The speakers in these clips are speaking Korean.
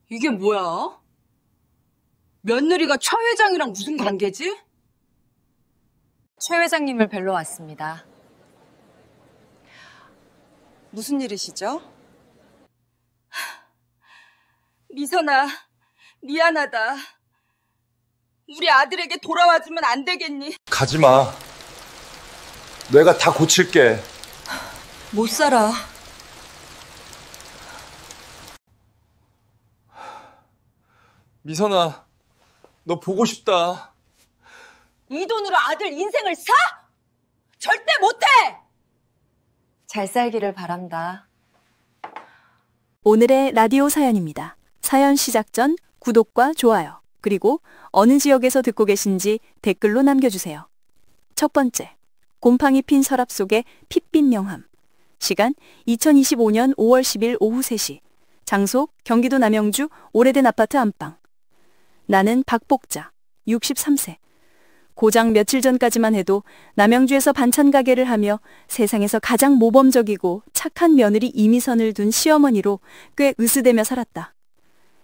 이게 뭐야? 며느리가 최 회장이랑 무슨 관계지? 최 회장님을 뵈러 왔습니다. 무슨 일이시죠? 미선아, 미안하다. 우리 아들에게 돌아와주면 안 되겠니? 가지 마. 내가 다 고칠게. 못 살아. 미선아, 너 보고 싶다. 이 돈으로 아들 인생을 사? 절대 못해! 잘 살기를 바란다. 오늘의 라디오 사연입니다. 사연 시작 전 구독과 좋아요, 그리고 어느 지역에서 듣고 계신지 댓글로 남겨주세요. 첫 번째, 곰팡이 핀 서랍 속에 핏빛 명함. 시간 2025년 5월 10일 오후 3시. 장소 경기도 남영주 오래된 아파트 안방. 나는 박복자, 63세. 고작 며칠 전까지만 해도 남영주에서 반찬 가게를 하며 세상에서 가장 모범적이고 착한 며느리 이미선을 둔 시어머니로 꽤 으스대며 살았다.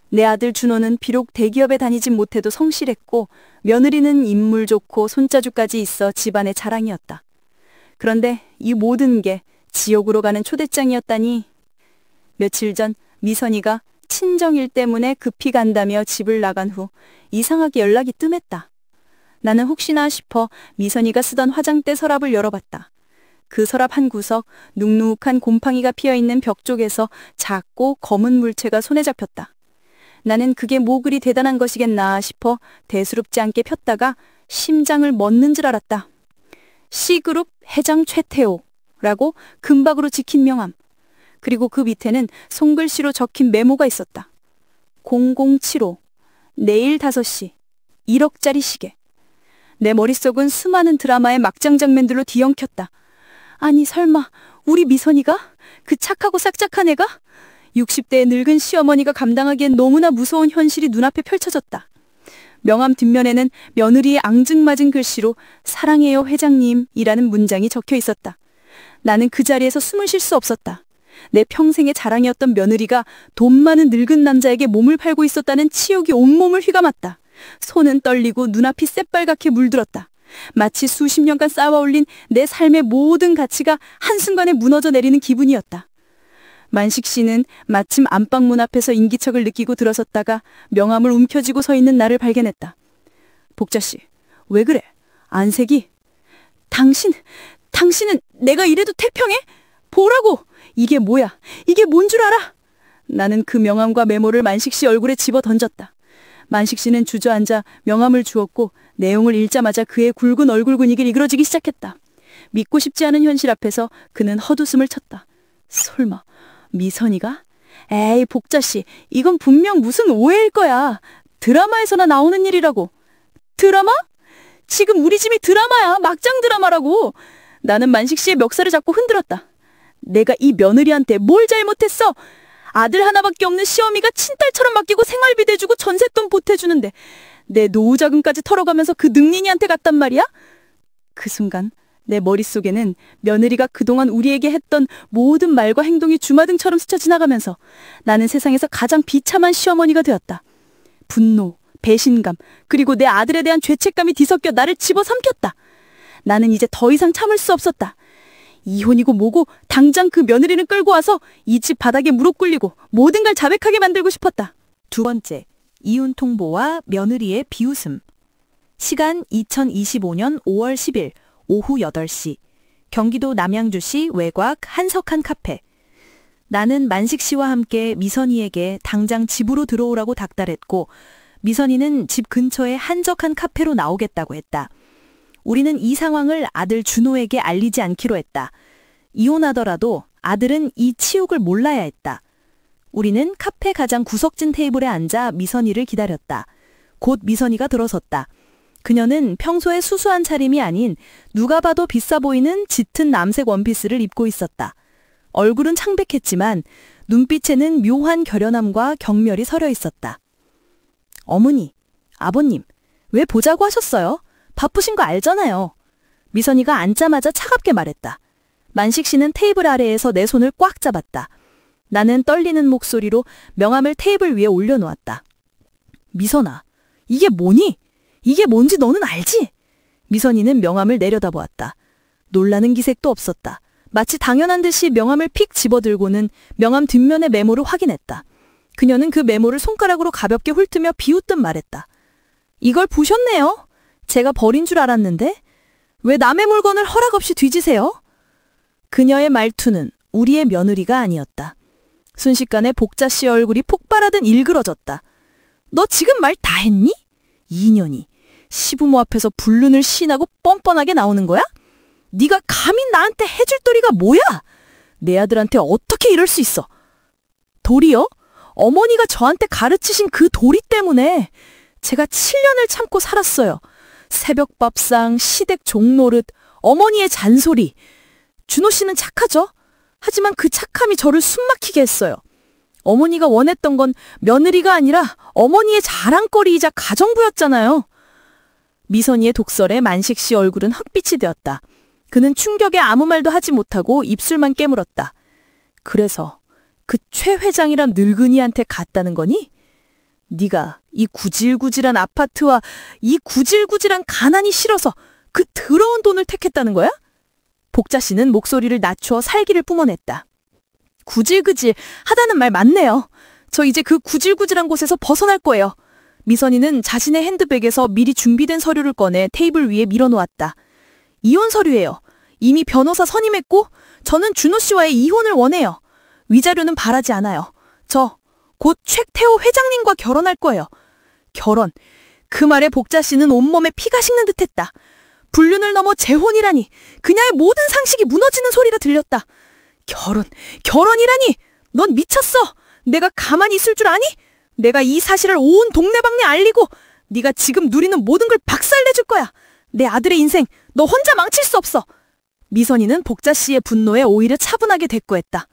내 아들 준호는 비록 대기업에 다니진 못해도 성실했고 며느리는 인물 좋고 손자주까지 있어 집안의 자랑이었다. 그런데 이 모든 게 지옥으로 가는 초대장이었다니. 며칠 전 미선이가 친정일 때문에 급히 간다며 집을 나간 후 이상하게 연락이 뜸했다. 나는 혹시나 싶어 미선이가 쓰던 화장대 서랍을 열어봤다. 그 서랍 한 구석 눅눅한 곰팡이가 피어있는 벽 쪽에서 작고 검은 물체가 손에 잡혔다. 나는 그게 뭐 그리 대단한 것이겠나 싶어 대수롭지 않게 폈다가 심장을 멎는 줄 알았다. C그룹 회장 최태호라고 금박으로 찍힌 명함. 그리고 그 밑에는 손글씨로 적힌 메모가 있었다. 0075, 내일 5시, 1억짜리 시계. 내 머릿속은 수많은 드라마의 막장 장면들로 뒤엉켰다. 아니 설마 우리 미선이가? 그 착하고 싹짝한 애가? 60대의 늙은 시어머니가 감당하기엔 너무나 무서운 현실이 눈앞에 펼쳐졌다. 명함 뒷면에는 며느리의 앙증맞은 글씨로 사랑해요 회장님이라는 문장이 적혀 있었다. 나는 그 자리에서 숨을 쉴 수 없었다. 내 평생의 자랑이었던 며느리가 돈 많은 늙은 남자에게 몸을 팔고 있었다는 치욕이 온몸을 휘감았다. 손은 떨리고 눈앞이 새빨갛게 물들었다. 마치 수십 년간 쌓아올린 내 삶의 모든 가치가 한순간에 무너져 내리는 기분이었다. 만식 씨는 마침 안방 문 앞에서 인기척을 느끼고 들어섰다가 명함을 움켜쥐고 서 있는 나를 발견했다. 복자 씨, 왜 그래? 안색이? 당신은 내가 이래도 태평해? 보라고! 이게 뭐야? 이게 뭔 줄 알아? 나는 그 명함과 메모를 만식 씨 얼굴에 집어 던졌다. 만식 씨는 주저앉아 명함을 주었고 내용을 읽자마자 그의 굵은 얼굴 근육이 이그러지기 시작했다. 믿고 싶지 않은 현실 앞에서 그는 헛웃음을 쳤다. 설마 미선이가? 에이 복자씨, 이건 분명 무슨 오해일 거야. 드라마에서나 나오는 일이라고. 드라마? 지금 우리 집이 드라마야. 막장 드라마라고. 나는 만식 씨의 멱살을 잡고 흔들었다. 내가 이 며느리한테 뭘 잘못했어? 아들 하나밖에 없는 시어미가 친딸처럼 맡기고 생활비 대주고 전셋돈 보태주는데 내 노후자금까지 털어가면서 그 능린이한테 갔단 말이야? 그 순간 내 머릿속에는 며느리가 그동안 우리에게 했던 모든 말과 행동이 주마등처럼 스쳐 지나가면서 나는 세상에서 가장 비참한 시어머니가 되었다. 분노, 배신감, 그리고 내 아들에 대한 죄책감이 뒤섞여 나를 집어삼켰다. 나는 이제 더 이상 참을 수 없었다. 이혼이고 뭐고 당장 그 며느리는 끌고 와서 이 집 바닥에 무릎 꿇리고 모든 걸 자백하게 만들고 싶었다. 두 번째, 이혼 통보와 며느리의 비웃음. 시간 2025년 5월 10일 오후 8시. 경기도 남양주시 외곽 한석한 카페. 나는 만식 씨와 함께 미선이에게 당장 집으로 들어오라고 닥달했고 미선이는 집 근처의 한적한 카페로 나오겠다고 했다. 우리는 이 상황을 아들 준호에게 알리지 않기로 했다. 이혼하더라도 아들은 이 치욕을 몰라야 했다. 우리는 카페 가장 구석진 테이블에 앉아 미선이를 기다렸다. 곧 미선이가 들어섰다. 그녀는 평소에 수수한 차림이 아닌 누가 봐도 비싸 보이는 짙은 남색 원피스를 입고 있었다. 얼굴은 창백했지만 눈빛에는 묘한 결연함과 경멸이 서려 있었다. 어머니, 아버님, 왜 보자고 하셨어요? 바쁘신 거 알잖아요. 미선이가 앉자마자 차갑게 말했다. 만식 씨는 테이블 아래에서 내 손을 꽉 잡았다. 나는 떨리는 목소리로 명함을 테이블 위에 올려놓았다. 미선아, 이게 뭐니? 이게 뭔지 너는 알지? 미선이는 명함을 내려다보았다. 놀라는 기색도 없었다. 마치 당연한 듯이 명함을 픽 집어들고는 명함 뒷면의 메모를 확인했다. 그녀는 그 메모를 손가락으로 가볍게 훑으며 비웃듯 말했다. 이걸 보셨네요? 제가 버린 줄 알았는데? 왜 남의 물건을 허락 없이 뒤지세요? 그녀의 말투는 우리의 며느리가 아니었다. 순식간에 복자 씨의 얼굴이 폭발하듯 일그러졌다. 너 지금 말 다 했니? 이년이 시부모 앞에서 불륜을 시인하고 뻔뻔하게 나오는 거야? 네가 감히 나한테 해줄 도리가 뭐야? 내 아들한테 어떻게 이럴 수 있어? 도리요? 어머니가 저한테 가르치신 그 도리 때문에 제가 7년을 참고 살았어요. 새벽 밥상, 시댁 종노릇, 어머니의 잔소리. 준호 씨는 착하죠? 하지만 그 착함이 저를 숨막히게 했어요. 어머니가 원했던 건 며느리가 아니라 어머니의 자랑거리이자 가정부였잖아요. 미선이의 독설에 만식 씨 얼굴은 흑빛이 되었다. 그는 충격에 아무 말도 하지 못하고 입술만 깨물었다. 그래서 그 최 회장이란 늙은이한테 갔다는 거니? 네가 이 구질구질한 아파트와 이 구질구질한 가난이 싫어서 그 더러운 돈을 택했다는 거야? 복자 씨는 목소리를 낮추어 살기를 뿜어냈다. 구질구질 하다는 말 맞네요. 저 이제 그 구질구질한 곳에서 벗어날 거예요. 미선이는 자신의 핸드백에서 미리 준비된 서류를 꺼내 테이블 위에 밀어놓았다. 이혼 서류예요. 이미 변호사 선임했고 저는 준호 씨와의 이혼을 원해요. 위자료는 바라지 않아요. 저 곧 최태호 회장님과 결혼할 거예요. 결혼. 그 말에 복자 씨는 온몸에 피가 식는 듯했다. 불륜을 넘어 재혼이라니. 그녀의 모든 상식이 무너지는 소리가 들렸다. 결혼이라니. 넌 미쳤어. 내가 가만히 있을 줄 아니? 내가 이 사실을 온 동네방네 알리고 네가 지금 누리는 모든 걸 박살내줄 거야. 내 아들의 인생 너 혼자 망칠 수 없어. 미선이는 복자 씨의 분노에 오히려 차분하게 대꾸했다.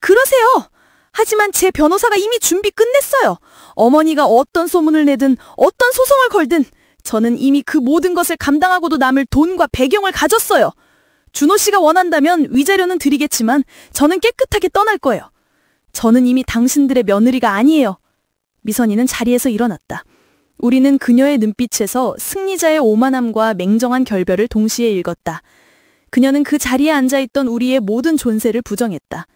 그러세요. 하지만 제 변호사가 이미 준비 끝냈어요. 어머니가 어떤 소문을 내든 어떤 소송을 걸든 저는 이미 그 모든 것을 감당하고도 남을 돈과 배경을 가졌어요. 준호 씨가 원한다면 위자료는 드리겠지만 저는 깨끗하게 떠날 거예요. 저는 이미 당신들의 며느리가 아니에요. 미선이는 자리에서 일어났다. 우리는 그녀의 눈빛에서 승리자의 오만함과 맹정한 결별을 동시에 읽었다. 그녀는 그 자리에 앉아있던 우리의 모든 존재를 부정했다.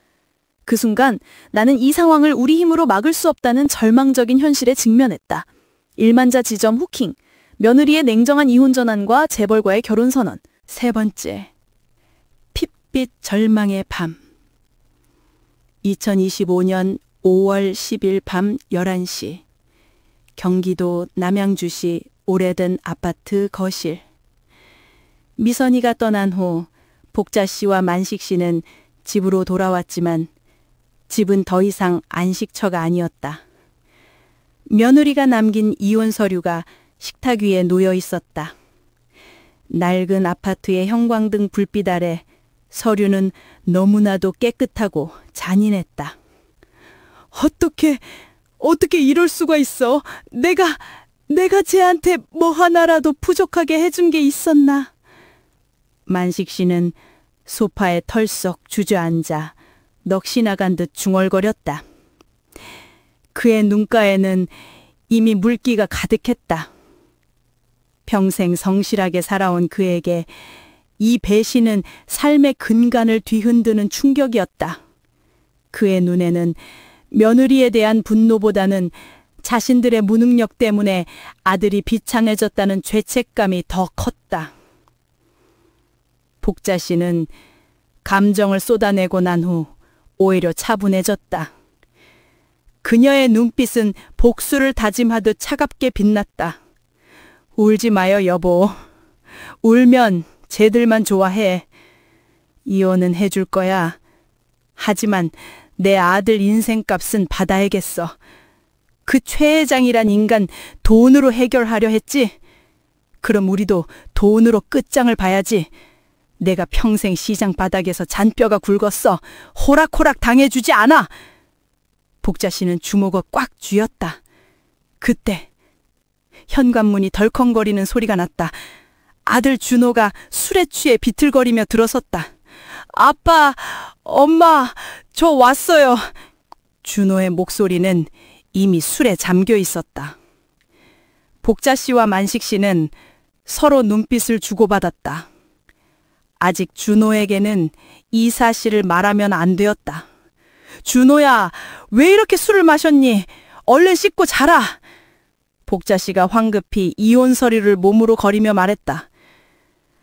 그 순간 나는 이 상황을 우리 힘으로 막을 수 없다는 절망적인 현실에 직면했다. 일만자 지점 후킹, 며느리의 냉정한 이혼 전환과 재벌과의 결혼 선언. 세 번째, 핏빛 절망의 밤. 2025년 5월 10일 밤 11시. 경기도 남양주시 오래된 아파트 거실. 미선이가 떠난 후 복자 씨와 만식 씨는 집으로 돌아왔지만 집은 더 이상 안식처가 아니었다. 며느리가 남긴 이혼 서류가 식탁 위에 놓여 있었다. 낡은 아파트의 형광등 불빛 아래 서류는 너무나도 깨끗하고 잔인했다. 어떻게 이럴 수가 있어? 내가 쟤한테 뭐 하나라도 부족하게 해준 게 있었나? 만식 씨는 소파에 털썩 주저앉아 넋이 나간 듯 중얼거렸다. 그의 눈가에는 이미 물기가 가득했다. 평생 성실하게 살아온 그에게 이 배신은 삶의 근간을 뒤흔드는 충격이었다. 그의 눈에는 며느리에 대한 분노보다는 자신들의 무능력 때문에 아들이 비참해졌다는 죄책감이 더 컸다. 복자 씨는 감정을 쏟아내고 난 후 오히려 차분해졌다. 그녀의 눈빛은 복수를 다짐하듯 차갑게 빛났다. 울지 마요, 여보. 울면 쟤들만 좋아해. 이혼은 해줄 거야. 하지만 내 아들 인생값은 받아야겠어. 그 최 회장이란 인간 돈으로 해결하려 했지? 그럼 우리도 돈으로 끝장을 봐야지. 내가 평생 시장 바닥에서 잔뼈가 굵었어. 호락호락 당해주지 않아. 복자 씨는 주먹을 꽉 쥐었다. 그때 현관문이 덜컹거리는 소리가 났다. 아들 준호가 술에 취해 비틀거리며 들어섰다. 아빠, 엄마, 저 왔어요. 준호의 목소리는 이미 술에 잠겨 있었다. 복자 씨와 만식 씨는 서로 눈빛을 주고받았다. 아직 준호에게는 이 사실을 말하면 안 되었다. 준호야, 왜 이렇게 술을 마셨니? 얼른 씻고 자라. 복자 씨가 황급히 이혼 서류를 몸으로 거리며 말했다.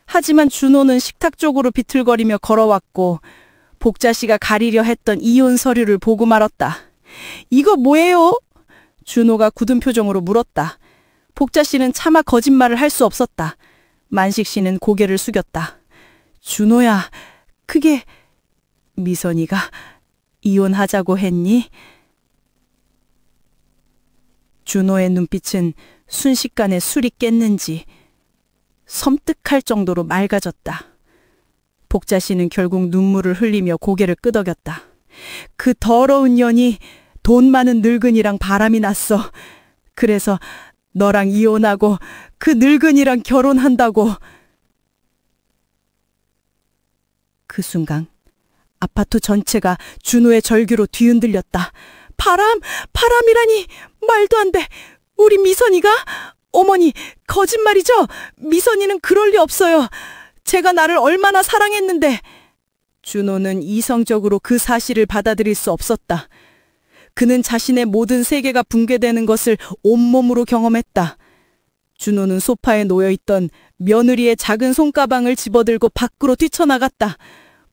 하지만 준호는 식탁 쪽으로 비틀거리며 걸어왔고 복자 씨가 가리려 했던 이혼 서류를 보고 말았다. 이거 뭐예요? 준호가 굳은 표정으로 물었다. 복자 씨는 차마 거짓말을 할 수 없었다. 만식 씨는 고개를 숙였다. 준호야, 그게 미선이가 이혼하자고 했니? 준호의 눈빛은 순식간에 술이 깼는지 섬뜩할 정도로 맑아졌다. 복자 씨는 결국 눈물을 흘리며 고개를 끄덕였다. 그 더러운 년이 돈 많은 늙은이랑 바람이 났어. 그래서 너랑 이혼하고 그 늙은이랑 결혼한다고. 그 순간 아파트 전체가 준호의 절규로 뒤흔들렸다. 바람이라니 말도 안 돼. 우리 미선이가? 어머니, 거짓말이죠? 미선이는 그럴 리 없어요. 제가 나를 얼마나 사랑했는데. 준호는 이성적으로 그 사실을 받아들일 수 없었다. 그는 자신의 모든 세계가 붕괴되는 것을 온몸으로 경험했다. 준호는 소파에 놓여있던 며느리의 작은 손가방을 집어들고 밖으로 뛰쳐나갔다.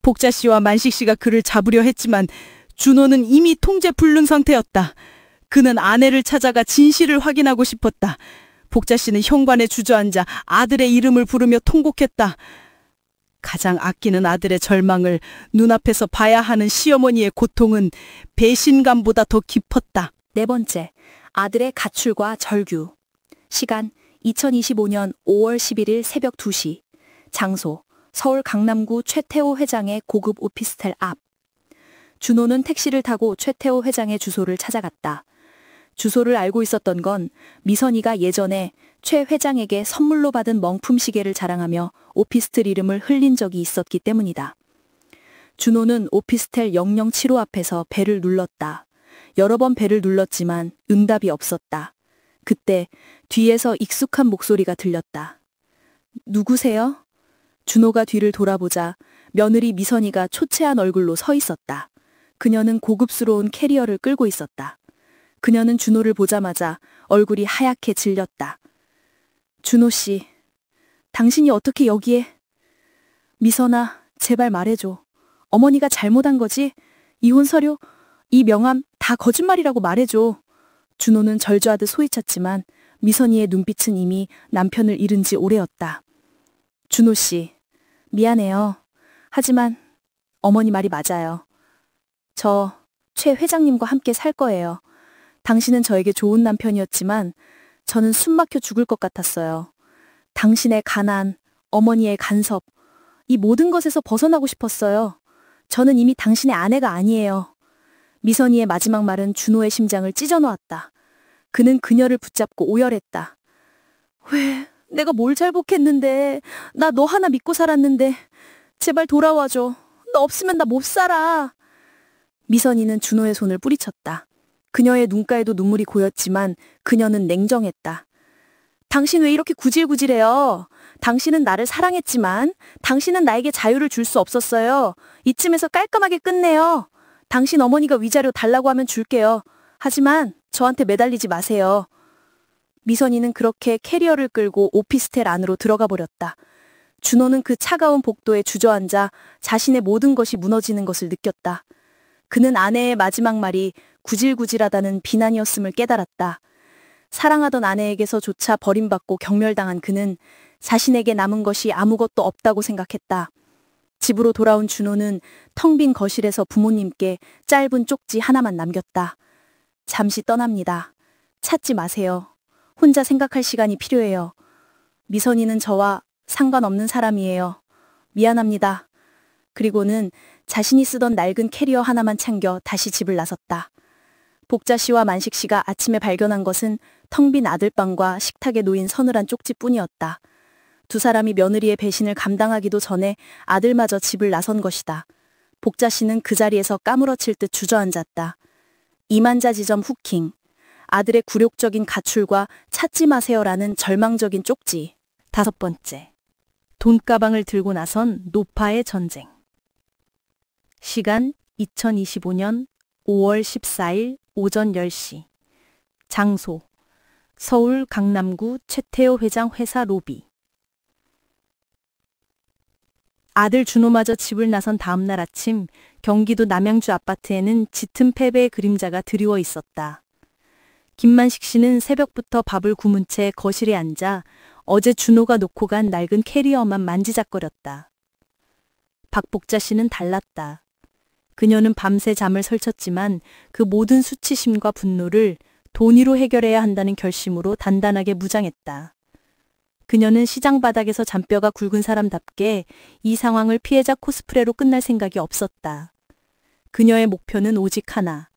복자 씨와 만식 씨가 그를 잡으려 했지만 준호는 이미 통제 불능 상태였다. 그는 아내를 찾아가 진실을 확인하고 싶었다. 복자 씨는 현관에 주저앉아 아들의 이름을 부르며 통곡했다. 가장 아끼는 아들의 절망을 눈앞에서 봐야 하는 시어머니의 고통은 배신감보다 더 깊었다. 네 번째, 아들의 가출과 절규. 시간 2025년 5월 11일 새벽 2시. 장소 서울 강남구 최태호 회장의 고급 오피스텔 앞. 준호는 택시를 타고 최태호 회장의 주소를 찾아갔다. 주소를 알고 있었던 건 미선이가 예전에 최 회장에게 선물로 받은 명품 시계를 자랑하며 오피스텔 이름을 흘린 적이 있었기 때문이다. 준호는 오피스텔 007호 앞에서 벨을 눌렀다. 여러 번 벨을 눌렀지만 응답이 없었다. 그때 뒤에서 익숙한 목소리가 들렸다. 누구세요? 준호가 뒤를 돌아보자 며느리 미선이가 초췌한 얼굴로 서 있었다. 그녀는 고급스러운 캐리어를 끌고 있었다. 그녀는 준호를 보자마자 얼굴이 하얗게 질렸다. 준호 씨, 당신이 어떻게 여기에? 미선아, 제발 말해줘. 어머니가 잘못한 거지? 이혼 서류, 이 명함 다 거짓말이라고 말해줘. 준호는 절주하듯 소리쳤지만 미선이의 눈빛은 이미 남편을 잃은 지 오래였다. 준호 씨, 미안해요. 하지만 어머니 말이 맞아요. 저 최 회장님과 함께 살 거예요. 당신은 저에게 좋은 남편이었지만 저는 숨 막혀 죽을 것 같았어요. 당신의 가난, 어머니의 간섭, 이 모든 것에서 벗어나고 싶었어요. 저는 이미 당신의 아내가 아니에요. 미선이의 마지막 말은 준호의 심장을 찢어놓았다. 그는 그녀를 붙잡고 오열했다. 왜? 내가 뭘 잘못했는데? 나 너 하나 믿고 살았는데. 제발 돌아와줘. 너 없으면 나 못 살아. 미선이는 준호의 손을 뿌리쳤다. 그녀의 눈가에도 눈물이 고였지만 그녀는 냉정했다. 당신 왜 이렇게 구질구질해요? 당신은 나를 사랑했지만 당신은 나에게 자유를 줄 수 없었어요. 이쯤에서 깔끔하게 끝내요. 당신 어머니가 위자료 달라고 하면 줄게요. 하지만 저한테 매달리지 마세요. 미선이는 그렇게 캐리어를 끌고 오피스텔 안으로 들어가 버렸다. 준호는 그 차가운 복도에 주저앉아 자신의 모든 것이 무너지는 것을 느꼈다. 그는 아내의 마지막 말이 구질구질하다는 비난이었음을 깨달았다. 사랑하던 아내에게서조차 버림받고 경멸당한 그는 자신에게 남은 것이 아무것도 없다고 생각했다. 집으로 돌아온 준호는 텅 빈 거실에서 부모님께 짧은 쪽지 하나만 남겼다. 잠시 떠납니다. 찾지 마세요. 혼자 생각할 시간이 필요해요. 미선이는 저와 상관없는 사람이에요. 미안합니다. 그리고는 자신이 쓰던 낡은 캐리어 하나만 챙겨 다시 집을 나섰다. 복자 씨와 만식 씨가 아침에 발견한 것은 텅 빈 아들방과 식탁에 놓인 서늘한 쪽지뿐이었다. 두 사람이 며느리의 배신을 감당하기도 전에 아들마저 집을 나선 것이다. 복자 씨는 그 자리에서 까무러칠 듯 주저앉았다. 이만자지점 후킹, 아들의 굴욕적인 가출과 찾지 마세요라는 절망적인 쪽지. 5번째, 돈가방을 들고 나선 노파의 전쟁. 시간 2025년 5월 14일 오전 10시. 장소 서울 강남구 최태호 회장 회사 로비. 아들 준호마저 집을 나선 다음 날 아침 경기도 남양주 아파트에는 짙은 패배의 그림자가 드리워 있었다. 김만식 씨는 새벽부터 밥을 구문 채 거실에 앉아 어제 준호가 놓고 간 낡은 캐리어만 만지작거렸다. 박복자 씨는 달랐다. 그녀는 밤새 잠을 설쳤지만 그 모든 수치심과 분노를 돈으로 해결해야 한다는 결심으로 단단하게 무장했다. 그녀는 시장 바닥에서 잔뼈가 굵은 사람답게 이 상황을 피해자 코스프레로 끝날 생각이 없었다. 그녀의 목표는 오직 하나.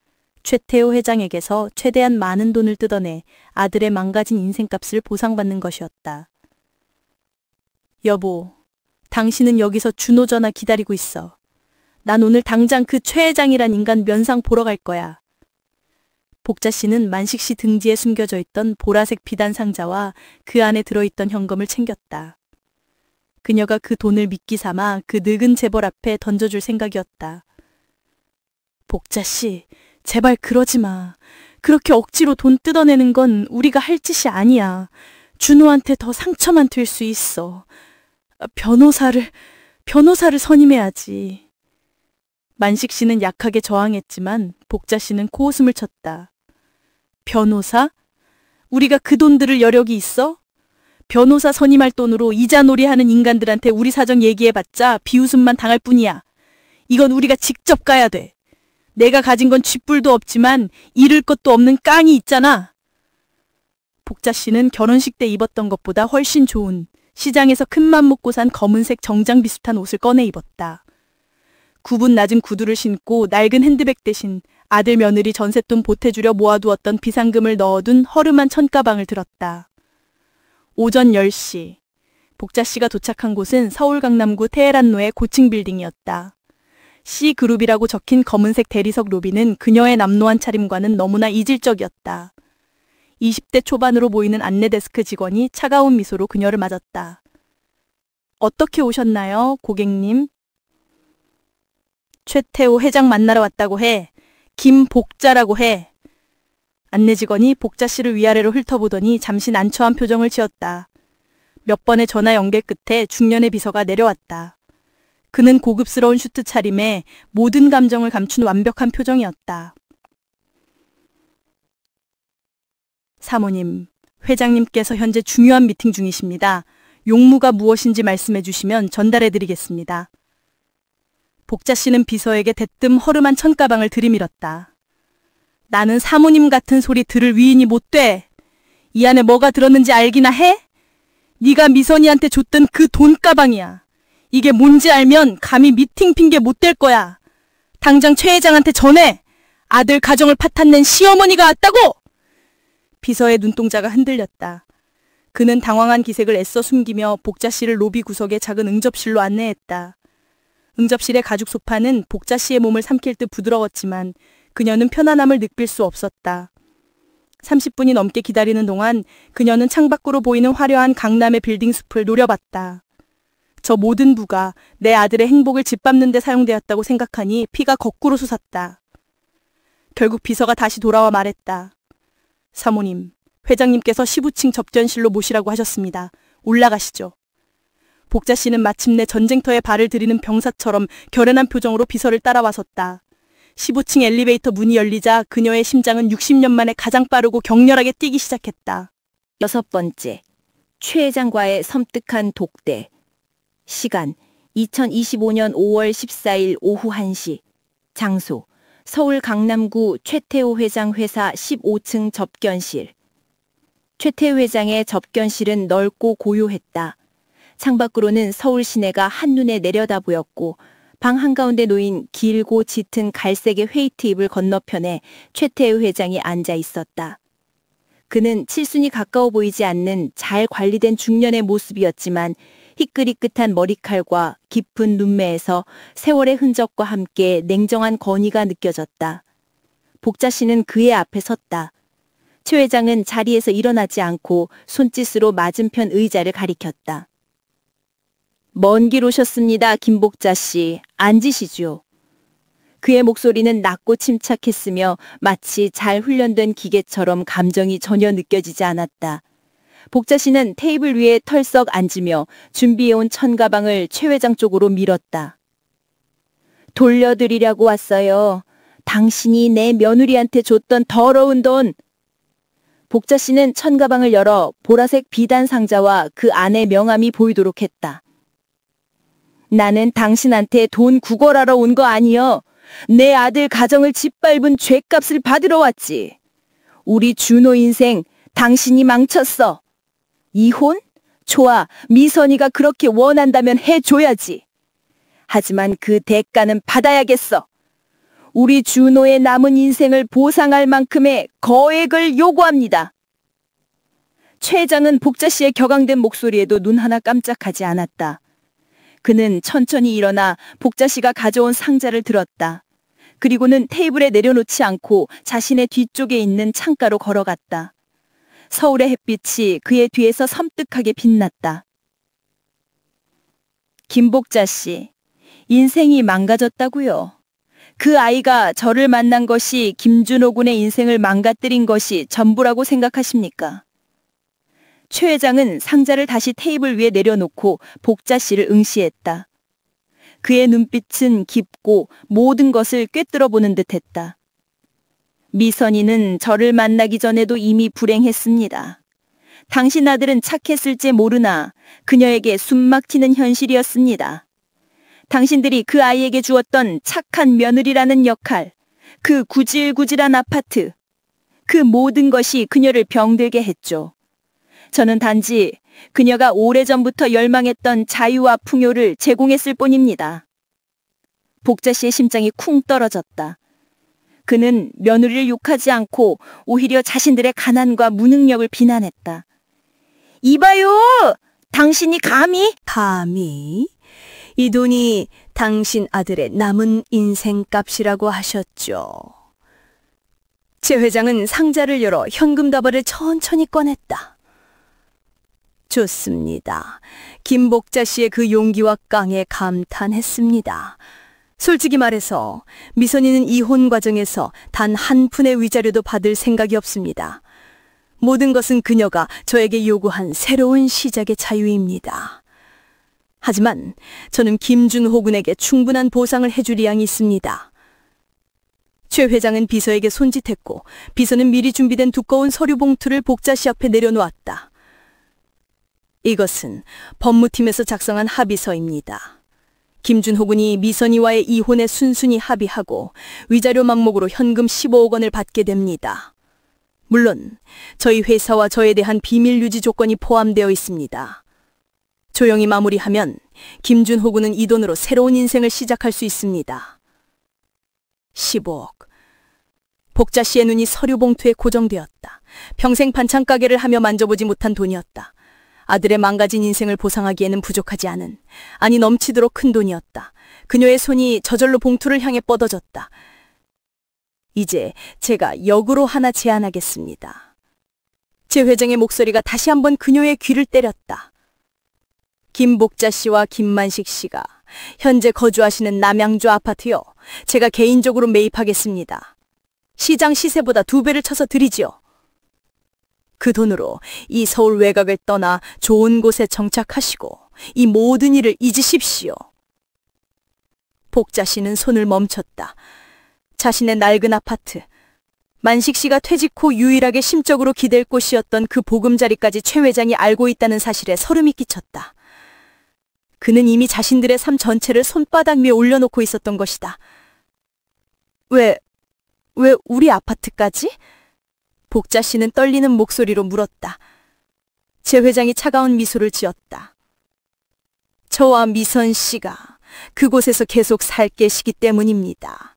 최태호 회장에게서 최대한 많은 돈을 뜯어내 아들의 망가진 인생값을 보상받는 것이었다. 여보, 당신은 여기서 준호 전화 기다리고 있어. 난 오늘 당장 그 최 회장이란 인간 면상 보러 갈 거야. 복자 씨는 만식 씨 등지에 숨겨져 있던 보라색 비단 상자와 그 안에 들어있던 현금을 챙겼다. 그녀가 그 돈을 미끼 삼아 그 늙은 재벌 앞에 던져줄 생각이었다. 복자 씨, 제발 그러지 마. 그렇게 억지로 돈 뜯어내는 건 우리가 할 짓이 아니야. 준호한테 더 상처만 될 수 있어. 변호사를 선임해야지. 만식 씨는 약하게 저항했지만 복자 씨는 코웃음을 쳤다. 변호사? 우리가 그 돈 들을 여력이 있어? 변호사 선임할 돈으로 이자놀이 하는 인간들한테 우리 사정 얘기해봤자 비웃음만 당할 뿐이야. 이건 우리가 직접 가야 돼. 내가 가진 건 쥐뿔도 없지만 잃을 것도 없는 깡이 있잖아. 복자 씨는 결혼식 때 입었던 것보다 훨씬 좋은 시장에서 큰맘 먹고 산 검은색 정장 비슷한 옷을 꺼내 입었다. 구분 낮은 구두를 신고 낡은 핸드백 대신 아들 며느리 전셋돈 보태주려 모아두었던 비상금을 넣어둔 허름한 천가방을 들었다. 오전 10시. 복자 씨가 도착한 곳은 서울 강남구 테헤란로의 고층 빌딩이었다. C그룹이라고 적힌 검은색 대리석 로비는 그녀의 남노한 차림과는 너무나 이질적이었다. 20대 초반으로 보이는 안내데스크 직원이 차가운 미소로 그녀를 맞았다. 어떻게 오셨나요, 고객님? 최태호 회장 만나러 왔다고 해. 김복자라고 해. 안내 직원이 복자 씨를 위아래로 훑어보더니 잠시 난처한 표정을 지었다. 몇 번의 전화 연결 끝에 중년의 비서가 내려왔다. 그는 고급스러운 슈트 차림에 모든 감정을 감춘 완벽한 표정이었다. 사모님, 회장님께서 현재 중요한 미팅 중이십니다. 용무가 무엇인지 말씀해 주시면 전달해 드리겠습니다. 복자 씨는 비서에게 대뜸 허름한 천가방을 들이밀었다. 나는 사모님 같은 소리 들을 위인이 못 돼. 이 안에 뭐가 들었는지 알기나 해? 네가 미선이한테 줬던 그 돈가방이야. 이게 뭔지 알면 감히 미팅 핑계 못 댈 거야. 당장 최 회장한테 전해. 아들 가정을 파탄낸 시어머니가 왔다고! 비서의 눈동자가 흔들렸다. 그는 당황한 기색을 애써 숨기며 복자 씨를 로비 구석의 작은 응접실로 안내했다. 응접실의 가죽 소파는 복자 씨의 몸을 삼킬 듯 부드러웠지만 그녀는 편안함을 느낄 수 없었다. 30분이 넘게 기다리는 동안 그녀는 창밖으로 보이는 화려한 강남의 빌딩 숲을 노려봤다. 저 모든 부가 내 아들의 행복을 짓밟는 데 사용되었다고 생각하니 피가 거꾸로 솟았다. 결국 비서가 다시 돌아와 말했다. 사모님, 회장님께서 15층 접견실로 모시라고 하셨습니다. 올라가시죠. 복자 씨는 마침내 전쟁터에 발을 들이는 병사처럼 결연한 표정으로 비서를 따라와 섰다. 15층 엘리베이터 문이 열리자 그녀의 심장은 60년 만에 가장 빠르고 격렬하게 뛰기 시작했다. 6번째, 최 회장과의 섬뜩한 독대. 시간 2025년 5월 14일 오후 1시. 장소 서울 강남구 최태호 회장 회사 15층 접견실. 최태호 회장의 접견실은 넓고 고요했다. 창밖으로는 서울 시내가 한눈에 내려다 보였고 방 한가운데 놓인 길고 짙은 갈색의 회의 테이블 건너편에 최태호 회장이 앉아 있었다. 그는 칠순이 가까워 보이지 않는 잘 관리된 중년의 모습이었지만 희끗희끗한 머리칼과 깊은 눈매에서 세월의 흔적과 함께 냉정한 권위가 느껴졌다. 복자 씨는 그의 앞에 섰다. 최 회장은 자리에서 일어나지 않고 손짓으로 맞은편 의자를 가리켰다. 먼 길 오셨습니다, 김복자 씨. 앉으시죠. 그의 목소리는 낮고 침착했으며 마치 잘 훈련된 기계처럼 감정이 전혀 느껴지지 않았다. 복자 씨는 테이블 위에 털썩 앉으며 준비해온 천가방을 최 회장 쪽으로 밀었다. 돌려드리려고 왔어요. 당신이 내 며느리한테 줬던 더러운 돈. 복자 씨는 천가방을 열어 보라색 비단 상자와 그 안에 명함이 보이도록 했다. 나는 당신한테 돈 구걸하러 온 거 아니여. 내 아들 가정을 짓밟은 죗값을 받으러 왔지. 우리 준호 인생 당신이 망쳤어. 이혼? 좋아, 미선이가 그렇게 원한다면 해줘야지. 하지만 그 대가는 받아야겠어. 우리 준호의 남은 인생을 보상할 만큼의 거액을 요구합니다. 최 회장은 복자 씨의 격앙된 목소리에도 눈 하나 깜짝하지 않았다. 그는 천천히 일어나 복자 씨가 가져온 상자를 들었다. 그리고는 테이블에 내려놓지 않고 자신의 뒤쪽에 있는 창가로 걸어갔다. 서울의 햇빛이 그의 뒤에서 섬뜩하게 빛났다. 김복자 씨, 인생이 망가졌다고요. 그 아이가 저를 만난 것이 김준호 군의 인생을 망가뜨린 것이 전부라고 생각하십니까? 최 회장은 상자를 다시 테이블 위에 내려놓고 복자 씨를 응시했다. 그의 눈빛은 깊고 모든 것을 꿰뚫어 보는 듯했다. 미선이는 저를 만나기 전에도 이미 불행했습니다. 당신 아들은 착했을지 모르나 그녀에게 숨막히는 현실이었습니다. 당신들이 그 아이에게 주었던 착한 며느리라는 역할, 그 구질구질한 아파트, 그 모든 것이 그녀를 병들게 했죠. 저는 단지 그녀가 오래전부터 열망했던 자유와 풍요를 제공했을 뿐입니다. 복자 씨의 심장이 쿵 떨어졌다. 그는 며느리를 욕하지 않고 오히려 자신들의 가난과 무능력을 비난했다. 이봐요! 당신이 감히? 감히? 이 돈이 당신 아들의 남은 인생 값이라고 하셨죠. 최 회장은 상자를 열어 현금 다발을 천천히 꺼냈다. 좋습니다. 김복자 씨의 그 용기와 깡에 감탄했습니다. 솔직히 말해서 미선이는 이혼 과정에서 단 한 푼의 위자료도 받을 생각이 없습니다. 모든 것은 그녀가 저에게 요구한 새로운 시작의 자유입니다. 하지만 저는 김준호 군에게 충분한 보상을 해줄 의향이 있습니다. 최 회장은 비서에게 손짓했고 비서는 미리 준비된 두꺼운 서류 봉투를 복자 씨 앞에 내려놓았다. 이것은 법무팀에서 작성한 합의서입니다. 김준호 군이 미선이와의 이혼에 순순히 합의하고 위자료 명목으로 현금 15억 원을 받게 됩니다. 물론 저희 회사와 저에 대한 비밀 유지 조건이 포함되어 있습니다. 조용히 마무리하면 김준호 군은 이 돈으로 새로운 인생을 시작할 수 있습니다. 15억. 복자 씨의 눈이 서류 봉투에 고정되었다. 평생 반찬 가게를 하며 만져보지 못한 돈이었다. 아들의 망가진 인생을 보상하기에는 부족하지 않은, 아니 넘치도록 큰 돈이었다. 그녀의 손이 저절로 봉투를 향해 뻗어졌다. 이제 제가 역으로 하나 제안하겠습니다. 제 회장의 목소리가 다시 한번 그녀의 귀를 때렸다. 김복자 씨와 김만식 씨가 현재 거주하시는 남양주 아파트요. 제가 개인적으로 매입하겠습니다. 시장 시세보다 2배를 쳐서 드리지요. 그 돈으로 이 서울 외곽을 떠나 좋은 곳에 정착하시고 이 모든 일을 잊으십시오. 복자 씨는 손을 멈췄다. 자신의 낡은 아파트, 만식 씨가 퇴직 후 유일하게 심적으로 기댈 곳이었던 그 보금자리까지 최 회장이 알고 있다는 사실에 설움이 끼쳤다. 그는 이미 자신들의 삶 전체를 손바닥 위에 올려놓고 있었던 것이다. 왜 우리 아파트까지? 복자 씨는 떨리는 목소리로 물었다. 제 회장이 차가운 미소를 지었다. 저와 미선 씨가 그곳에서 계속 살 계시기 때문입니다.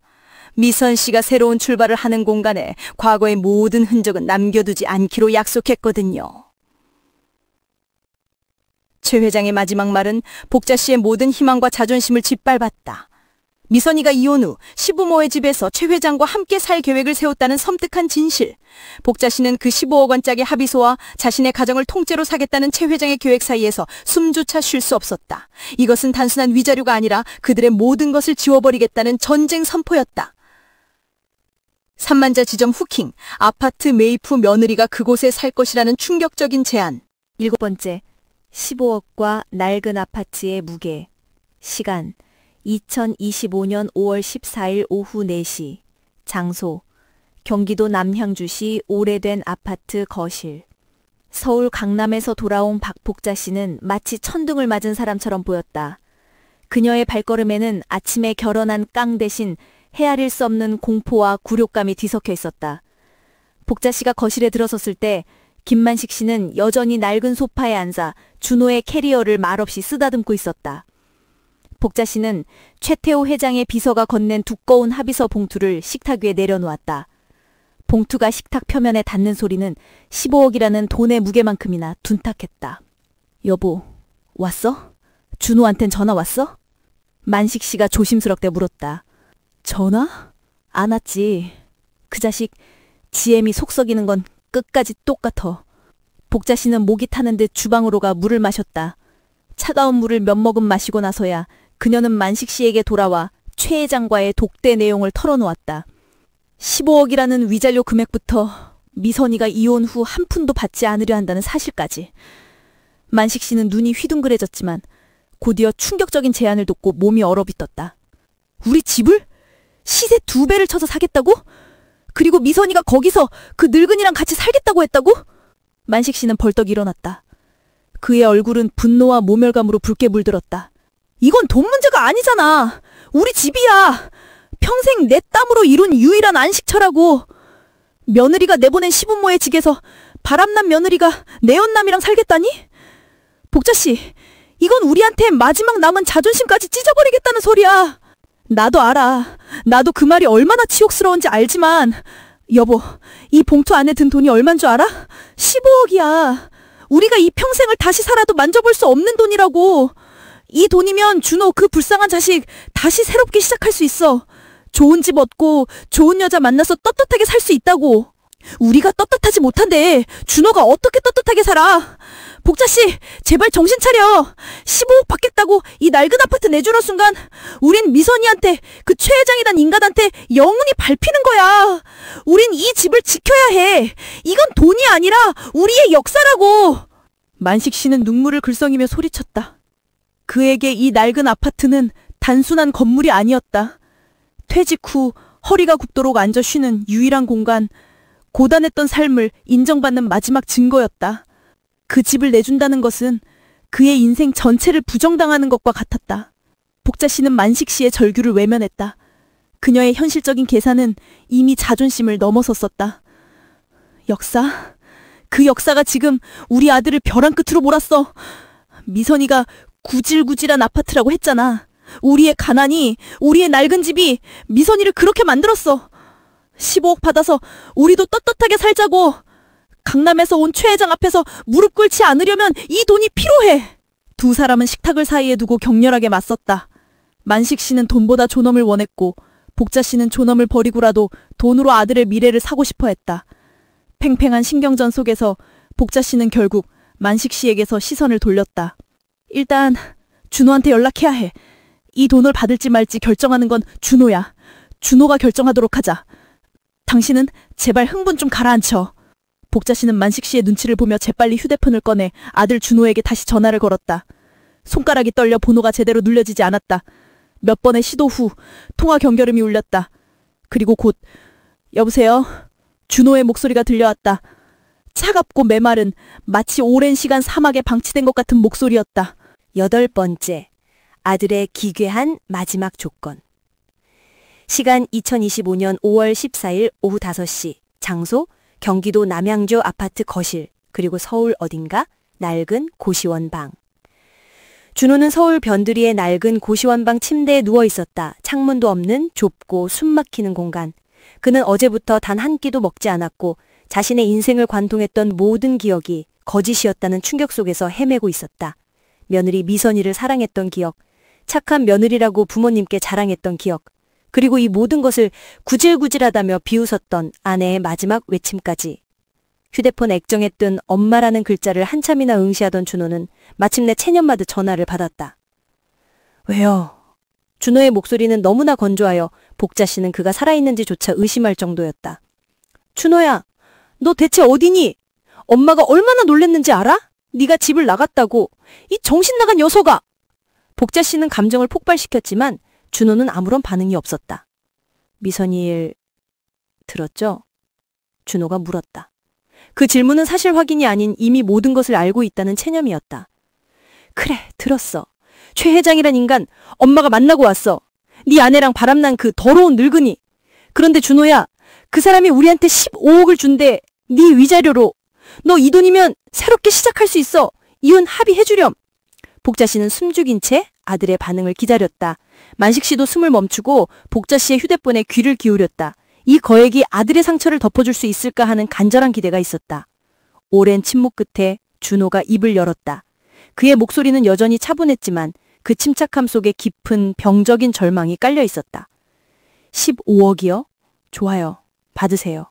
미선 씨가 새로운 출발을 하는 공간에 과거의 모든 흔적은 남겨두지 않기로 약속했거든요. 최 회장의 마지막 말은 복자 씨의 모든 희망과 자존심을 짓밟았다. 미선이가 이혼 후 시부모의 집에서 최 회장과 함께 살 계획을 세웠다는 섬뜩한 진실. 복자 씨는 그 15억 원짜리 합의서와 자신의 가정을 통째로 사겠다는 최 회장의 계획 사이에서 숨조차 쉴 수 없었다. 이것은 단순한 위자료가 아니라 그들의 모든 것을 지워버리겠다는 전쟁 선포였다. 3만자 지점 후킹, 아파트 매입 후 며느리가 그곳에 살 것이라는 충격적인 제안. 7번째, 15억과 낡은 아파트의 무게. 시간, 2025년 5월 14일 오후 4시. 장소, 경기도 남향주시 오래된 아파트 거실. 서울 강남에서 돌아온 박복자 씨는 마치 천둥을 맞은 사람처럼 보였다. 그녀의 발걸음에는 아침에 결혼한 깡 대신 헤아릴 수 없는 공포와 굴욕감이 뒤섞여 있었다. 복자 씨가 거실에 들어섰을 때 김만식 씨는 여전히 낡은 소파에 앉아 준호의 캐리어를 말없이 쓰다듬고 있었다. 복자 씨는 최태호 회장의 비서가 건넨 두꺼운 합의서 봉투를 식탁 위에 내려놓았다. 봉투가 식탁 표면에 닿는 소리는 15억이라는 돈의 무게만큼이나 둔탁했다. 여보, 왔어? 준호한텐 전화 왔어? 만식 씨가 조심스럽게 물었다. 전화? 안 왔지. 그 자식 지엠이 속썩이는 건 끝까지 똑같아. 복자 씨는 목이 타는 듯 주방으로 가 물을 마셨다. 차가운 물을 몇 모금 마시고 나서야 그녀는 만식 씨에게 돌아와 최 회장과의 독대 내용을 털어놓았다. 15억이라는 위자료 금액부터 미선이가 이혼 후 한 푼도 받지 않으려 한다는 사실까지. 만식 씨는 눈이 휘둥그레졌지만 곧이어 충격적인 제안을 듣고 몸이 얼어붙었다. 우리 집을? 시세 2배를 쳐서 사겠다고? 그리고 미선이가 거기서 그 늙은이랑 같이 살겠다고 했다고? 만식 씨는 벌떡 일어났다. 그의 얼굴은 분노와 모멸감으로 붉게 물들었다. 이건 돈 문제가 아니잖아. 우리 집이야. 평생 내 땀으로 이룬 유일한 안식처라고. 며느리가 내보낸 시부모의 직에서 바람난 며느리가 내연남이랑 살겠다니? 복자 씨, 이건 우리한테 마지막 남은 자존심까지 찢어버리겠다는 소리야. 나도 알아. 나도 그 말이 얼마나 치욕스러운지 알지만 여보, 이 봉투 안에 든 돈이 얼만 줄 알아? 15억이야. 우리가 이 평생을 다시 살아도 만져볼 수 없는 돈이라고. 이 돈이면 준호 그 불쌍한 자식 다시 새롭게 시작할 수 있어. 좋은 집 얻고 좋은 여자 만나서 떳떳하게 살 수 있다고. 우리가 떳떳하지 못한데 준호가 어떻게 떳떳하게 살아? 복자씨, 제발 정신 차려. 15억 받겠다고 이 낡은 아파트 내주는 순간 우린 미선이한테, 그 최 회장이란 인간한테 영원히 밟히는 거야. 우린 이 집을 지켜야 해. 이건 돈이 아니라 우리의 역사라고. 만식 씨는 눈물을 글썽이며 소리쳤다. 그에게 이 낡은 아파트는 단순한 건물이 아니었다. 퇴직 후 허리가 굽도록 앉아 쉬는 유일한 공간, 고단했던 삶을 인정받는 마지막 증거였다. 그 집을 내준다는 것은 그의 인생 전체를 부정당하는 것과 같았다. 복자 씨는 만식 씨의 절규를 외면했다. 그녀의 현실적인 계산은 이미 자존심을 넘어섰었다. 역사? 그 역사가 지금 우리 아들을 벼랑 끝으로 몰았어. 미선이가 구질구질한 아파트라고 했잖아. 우리의 가난이, 우리의 낡은 집이 미선이를 그렇게 만들었어. 15억 받아서 우리도 떳떳하게 살자고. 강남에서 온 최 회장 앞에서 무릎 꿇지 않으려면 이 돈이 필요해. 두 사람은 식탁을 사이에 두고 격렬하게 맞섰다. 만식 씨는 돈보다 존엄을 원했고 복자 씨는 존엄을 버리고라도 돈으로 아들의 미래를 사고 싶어 했다. 팽팽한 신경전 속에서 복자 씨는 결국 만식 씨에게서 시선을 돌렸다. 일단 준호한테 연락해야 해. 이 돈을 받을지 말지 결정하는 건 준호야. 준호가 결정하도록 하자. 당신은 제발 흥분 좀 가라앉혀. 복자 씨는 만식 씨의 눈치를 보며 재빨리 휴대폰을 꺼내 아들 준호에게 다시 전화를 걸었다. 손가락이 떨려 번호가 제대로 눌려지지 않았다. 몇 번의 시도 후 통화 경계음이 울렸다. 그리고 곧 여보세요? 준호의 목소리가 들려왔다. 차갑고 메마른, 마치 오랜 시간 사막에 방치된 것 같은 목소리였다. 8번째, 아들의 기괴한 마지막 조건. 시간 2025년 5월 14일 오후 5시. 장소 경기도 남양주 아파트 거실, 그리고 서울 어딘가 낡은 고시원 방. 준호는 서울 변두리의 낡은 고시원 방 침대에 누워 있었다. 창문도 없는 좁고 숨막히는 공간. 그는 어제부터 단 한 끼도 먹지 않았고 자신의 인생을 관통했던 모든 기억이 거짓이었다는 충격 속에서 헤매고 있었다. 며느리 미선이를 사랑했던 기억, 착한 며느리라고 부모님께 자랑했던 기억, 그리고 이 모든 것을 구질구질하다며 비웃었던 아내의 마지막 외침까지. 휴대폰 액정에 뜬 엄마라는 글자를 한참이나 응시하던 준호는 마침내 체념마드 전화를 받았다. 왜요? 준호의 목소리는 너무나 건조하여 복자 씨는 그가 살아있는지조차 의심할 정도였다. 준호야, 너 대체 어디니? 엄마가 얼마나 놀랬는지 알아? 네가 집을 나갔다고. 이 정신 나간 녀석아! 복자 씨는 감정을 폭발시켰지만 준호는 아무런 반응이 없었다. 미선이 일 들었죠? 준호가 물었다. 그 질문은 사실 확인이 아닌 이미 모든 것을 알고 있다는 체념이었다. 그래, 들었어. 최 회장이란 인간 엄마가 만나고 왔어. 네 아내랑 바람난 그 더러운 늙은이. 그런데 준호야, 그 사람이 우리한테 15억을 준대. 네 위자료로. 너 이 돈이면 새롭게 시작할 수 있어. 이혼 합의해주렴. 복자 씨는 숨죽인 채 아들의 반응을 기다렸다. 만식 씨도 숨을 멈추고 복자 씨의 휴대폰에 귀를 기울였다. 이 거액이 아들의 상처를 덮어줄 수 있을까 하는 간절한 기대가 있었다. 오랜 침묵 끝에 준호가 입을 열었다. 그의 목소리는 여전히 차분했지만 그 침착함 속에 깊은 병적인 절망이 깔려 있었다. 15억이요? 좋아요. 받으세요.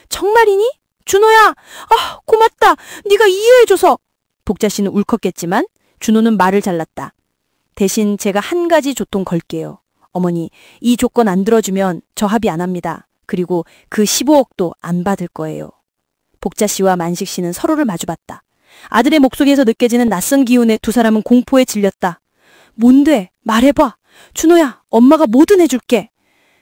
정말이니? 준호야! 아, 고맙다. 네가 이해해줘서. 복자 씨는 울컥했지만 준호는 말을 잘랐다. 대신 제가 한 가지 조건 걸게요. 어머니, 이 조건 안 들어주면 저 합의 안 합니다. 그리고 그 15억도 안 받을 거예요. 복자 씨와 만식 씨는 서로를 마주봤다. 아들의 목소리에서 느껴지는 낯선 기운에 두 사람은 공포에 질렸다. 뭔데? 말해봐. 준호야, 엄마가 뭐든 해줄게.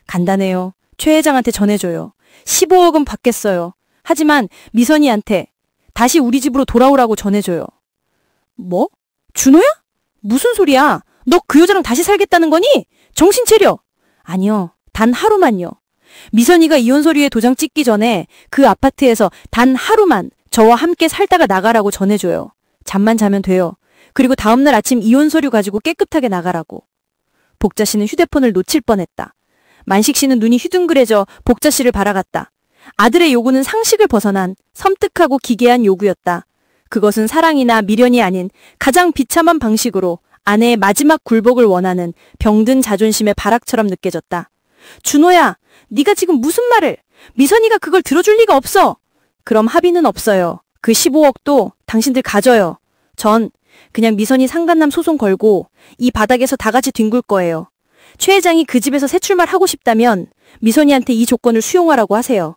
간단해요. 최 회장한테 전해줘요. 15억은 받겠어요. 하지만 미선이한테 다시 우리 집으로 돌아오라고 전해줘요. 뭐? 준호야? 무슨 소리야? 너 그 여자랑 다시 살겠다는 거니? 정신 차려. 아니요. 단 하루만요. 미선이가 이혼 서류에 도장 찍기 전에 그 아파트에서 단 하루만 저와 함께 살다가 나가라고 전해줘요. 잠만 자면 돼요. 그리고 다음날 아침 이혼 서류 가지고 깨끗하게 나가라고. 복자 씨는 휴대폰을 놓칠 뻔했다. 만식 씨는 눈이 휘둥그레져 복자 씨를 바라갔다. 아들의 요구는 상식을 벗어난 섬뜩하고 기괴한 요구였다. 그것은 사랑이나 미련이 아닌 가장 비참한 방식으로 아내의 마지막 굴복을 원하는 병든 자존심의 발악처럼 느껴졌다. 준호야, 네가 지금 무슨 말을? 미선이가 그걸 들어줄 리가 없어. 그럼 합의는 없어요. 그 15억도 당신들 가져요. 전 그냥 미선이 상간남 소송 걸고 이 바닥에서 다 같이 뒹굴 거예요. 최 회장이 그 집에서 새 출발하고 싶다면 미선이한테 이 조건을 수용하라고 하세요.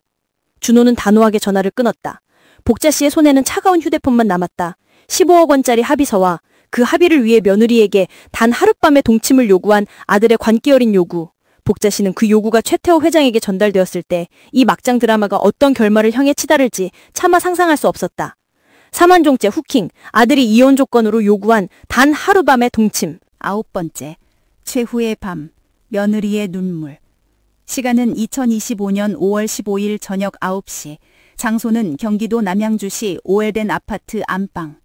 준호는 단호하게 전화를 끊었다. 복자 씨의 손에는 차가운 휴대폰만 남았다. 15억 원짜리 합의서와 그 합의를 위해 며느리에게 단 하룻밤의 동침을 요구한 아들의 관계 어린 요구. 복자 씨는 그 요구가 최태호 회장에게 전달되었을 때 이 막장 드라마가 어떤 결말을 향해 치달을지 차마 상상할 수 없었다. 사만종째 후킹, 아들이 이혼 조건으로 요구한 단 하룻밤의 동침. 9번째, 최후의 밤, 며느리의 눈물. 시간은 2025년 5월 15일 저녁 9시. 장소는 경기도 남양주시 오해된 아파트 안방.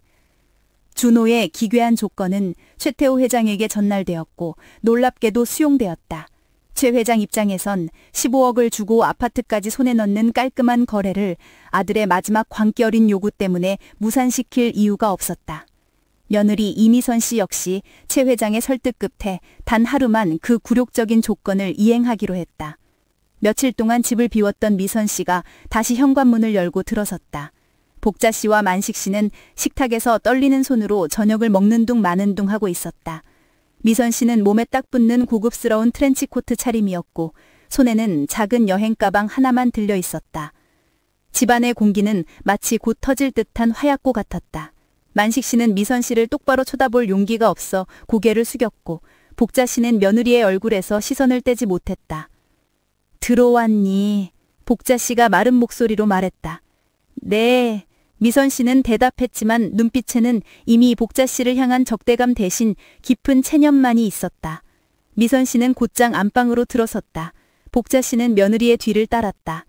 준호의 기괴한 조건은 최태호 회장에게 전달되었고 놀랍게도 수용되었다. 최 회장 입장에선 15억을 주고 아파트까지 손에 넣는 깔끔한 거래를 아들의 마지막 광기 어린 요구 때문에 무산시킬 이유가 없었다. 며느리 이미선 씨 역시 최 회장의 설득 끝에 단 하루만 그 굴욕적인 조건을 이행하기로 했다. 며칠 동안 집을 비웠던 미선 씨가 다시 현관문을 열고 들어섰다. 복자 씨와 만식 씨는 식탁에서 떨리는 손으로 저녁을 먹는 둥 마는 둥 하고 있었다. 미선 씨는 몸에 딱 붙는 고급스러운 트렌치코트 차림이었고 손에는 작은 여행 가방 하나만 들려 있었다. 집안의 공기는 마치 곧 터질 듯한 화약고 같았다. 만식 씨는 미선 씨를 똑바로 쳐다볼 용기가 없어 고개를 숙였고 복자 씨는 며느리의 얼굴에서 시선을 떼지 못했다. 들어왔니? 복자 씨가 마른 목소리로 말했다. 네. 미선 씨는 대답했지만 눈빛에는 이미 복자 씨를 향한 적대감 대신 깊은 체념만이 있었다. 미선 씨는 곧장 안방으로 들어섰다. 복자 씨는 며느리의 뒤를 따랐다.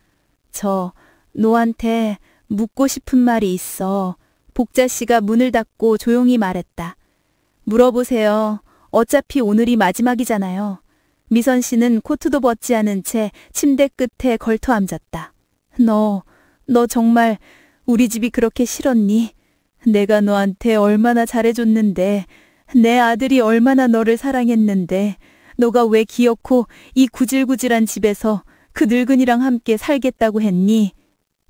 저 너한테 묻고 싶은 말이 있어. 복자 씨가 문을 닫고 조용히 말했다. 물어보세요. 어차피 오늘이 마지막이잖아요. 미선 씨는 코트도 벗지 않은 채 침대 끝에 걸터 앉았다. 너 정말 우리 집이 그렇게 싫었니? 내가 너한테 얼마나 잘해줬는데 내 아들이 얼마나 너를 사랑했는데 너가 왜 기어코 이 구질구질한 집에서 그 늙은이랑 함께 살겠다고 했니?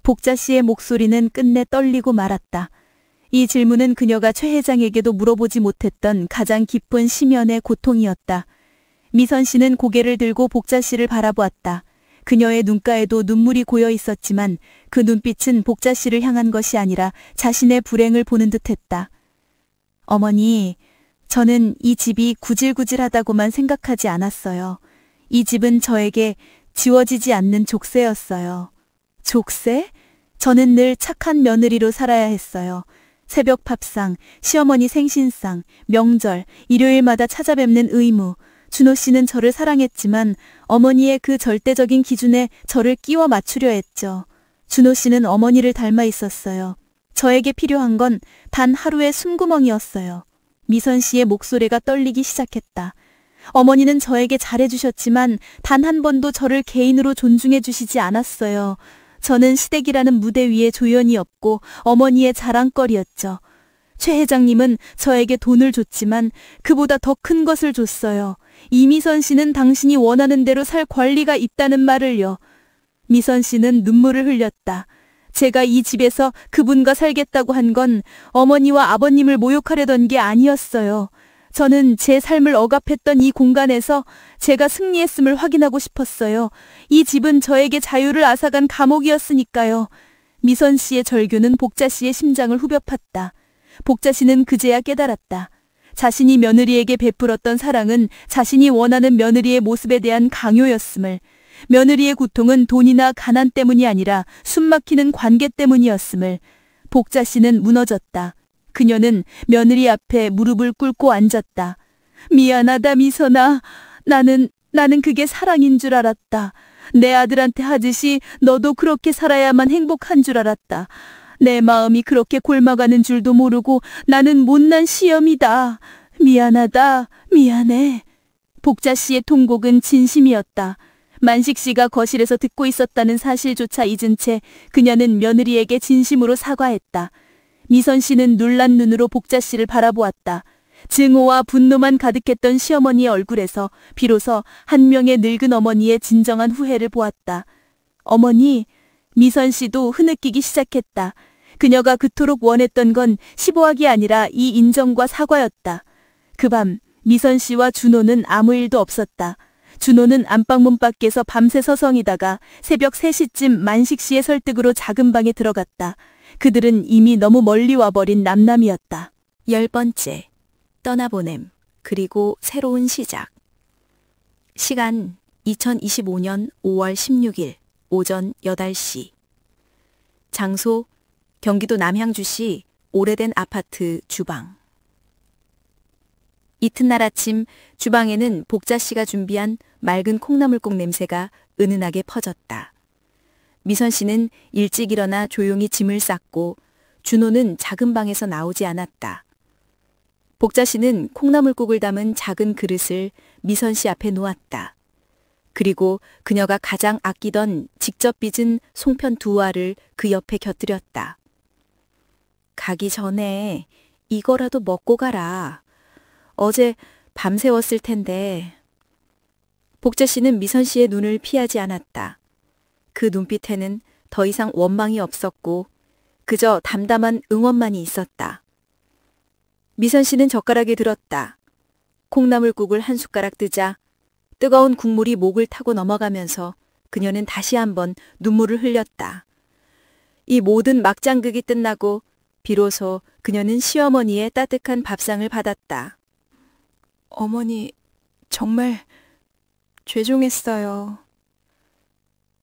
복자 씨의 목소리는 끝내 떨리고 말았다. 이 질문은 그녀가 최 회장에게도 물어보지 못했던 가장 깊은 심연의 고통이었다. 미선 씨는 고개를 들고 복자 씨를 바라보았다. 그녀의 눈가에도 눈물이 고여 있었지만 그 눈빛은 복자 씨를 향한 것이 아니라 자신의 불행을 보는 듯했다. 어머니, 저는 이 집이 구질구질하다고만 생각하지 않았어요. 이 집은 저에게 지워지지 않는 족쇄였어요. 족쇄? 저는 늘 착한 며느리로 살아야 했어요. 새벽 밥상, 시어머니 생신상, 명절, 일요일마다 찾아뵙는 의무. 준호 씨는 저를 사랑했지만 어머니의 그 절대적인 기준에 저를 끼워 맞추려 했죠. 준호 씨는 어머니를 닮아 있었어요. 저에게 필요한 건 단 하루의 숨구멍이었어요. 미선 씨의 목소리가 떨리기 시작했다. 어머니는 저에게 잘해주셨지만 단 한 번도 저를 개인으로 존중해 주시지 않았어요. 저는 시댁이라는 무대 위에 조연이 없고 어머니의 자랑거리였죠. 최 회장님은 저에게 돈을 줬지만 그보다 더 큰 것을 줬어요. 이미선 씨는 당신이 원하는 대로 살 권리가 있다는 말을요. 미선 씨는 눈물을 흘렸다. 제가 이 집에서 그분과 살겠다고 한 건 어머니와 아버님을 모욕하려던 게 아니었어요. 저는 제 삶을 억압했던 이 공간에서 제가 승리했음을 확인하고 싶었어요. 이 집은 저에게 자유를 앗아간 감옥이었으니까요. 미선 씨의 절규는 복자 씨의 심장을 후벼 팠다. 복자 씨는 그제야 깨달았다. 자신이 며느리에게 베풀었던 사랑은 자신이 원하는 며느리의 모습에 대한 강요였음을, 며느리의 고통은 돈이나 가난 때문이 아니라 숨막히는 관계 때문이었음을. 복자 씨는 무너졌다. 그녀는 며느리 앞에 무릎을 꿇고 앉았다. 미안하다, 미선아. 나는 그게 사랑인 줄 알았다. 내 아들한테 하듯이 너도 그렇게 살아야만 행복한 줄 알았다. 내 마음이 그렇게 곪아가는 줄도 모르고 나는 못난 시엄이다. 미안하다, 미안해. 복자 씨의 통곡은 진심이었다. 만식 씨가 거실에서 듣고 있었다는 사실조차 잊은 채 그녀는 며느리에게 진심으로 사과했다. 미선 씨는 놀란 눈으로 복자 씨를 바라보았다. 증오와 분노만 가득했던 시어머니의 얼굴에서 비로소 한 명의 늙은 어머니의 진정한 후회를 보았다. 어머니, 미선 씨도 흐느끼기 시작했다. 그녀가 그토록 원했던 건 시보학이 아니라 이 인정과 사과였다. 그 밤 미선 씨와 준호는 아무 일도 없었다. 준호는 안방문 밖에서 밤새 서성이다가 새벽 3시쯤 만식 씨의 설득으로 작은 방에 들어갔다. 그들은 이미 너무 멀리 와버린 남남이었다. 10번째. 떠나보냄, 그리고 새로운 시작. 시간 2025년 5월 16일 오전 8시. 장소 경기도 남양주시 오래된 아파트 주방. 이튿날 아침 주방에는 복자 씨가 준비한 맑은 콩나물국 냄새가 은은하게 퍼졌다. 미선 씨는 일찍 일어나 조용히 짐을 쌌고 준호는 작은 방에서 나오지 않았다. 복자 씨는 콩나물국을 담은 작은 그릇을 미선 씨 앞에 놓았다. 그리고 그녀가 가장 아끼던 직접 빚은 송편 2알을 그 옆에 곁들였다. 가기 전에 이거라도 먹고 가라. 어제 밤새웠을 텐데. 복자 씨는 미선 씨의 눈을 피하지 않았다. 그 눈빛에는 더 이상 원망이 없었고 그저 담담한 응원만이 있었다. 미선 씨는 젓가락에 들었다. 콩나물국을 한 숟가락 뜨자 뜨거운 국물이 목을 타고 넘어가면서 그녀는 다시 한번 눈물을 흘렸다. 이 모든 막장극이 끝나고 비로소 그녀는 시어머니의 따뜻한 밥상을 받았다. 어머니, 정말 죄송했어요.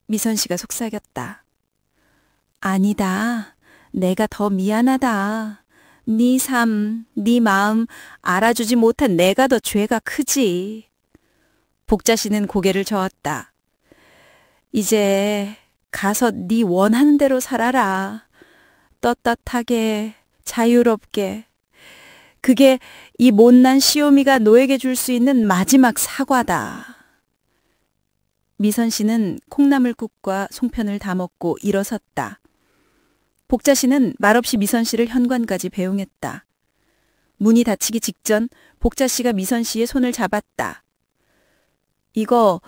미선 씨가 속삭였다. 아니다. 내가 더 미안하다. 네 삶, 네 마음 알아주지 못한 내가 더 죄가 크지. 복자 씨는 고개를 저었다. 이제 가서 네 원하는 대로 살아라. 떳떳하게, 자유롭게. 그게 이 못난 시오미가 너에게 줄 수 있는 마지막 사과다. 미선 씨는 콩나물국과 송편을 다 먹고 일어섰다. 복자 씨는 말없이 미선 씨를 현관까지 배웅했다. 문이 닫히기 직전 복자 씨가 미선 씨의 손을 잡았다. 이거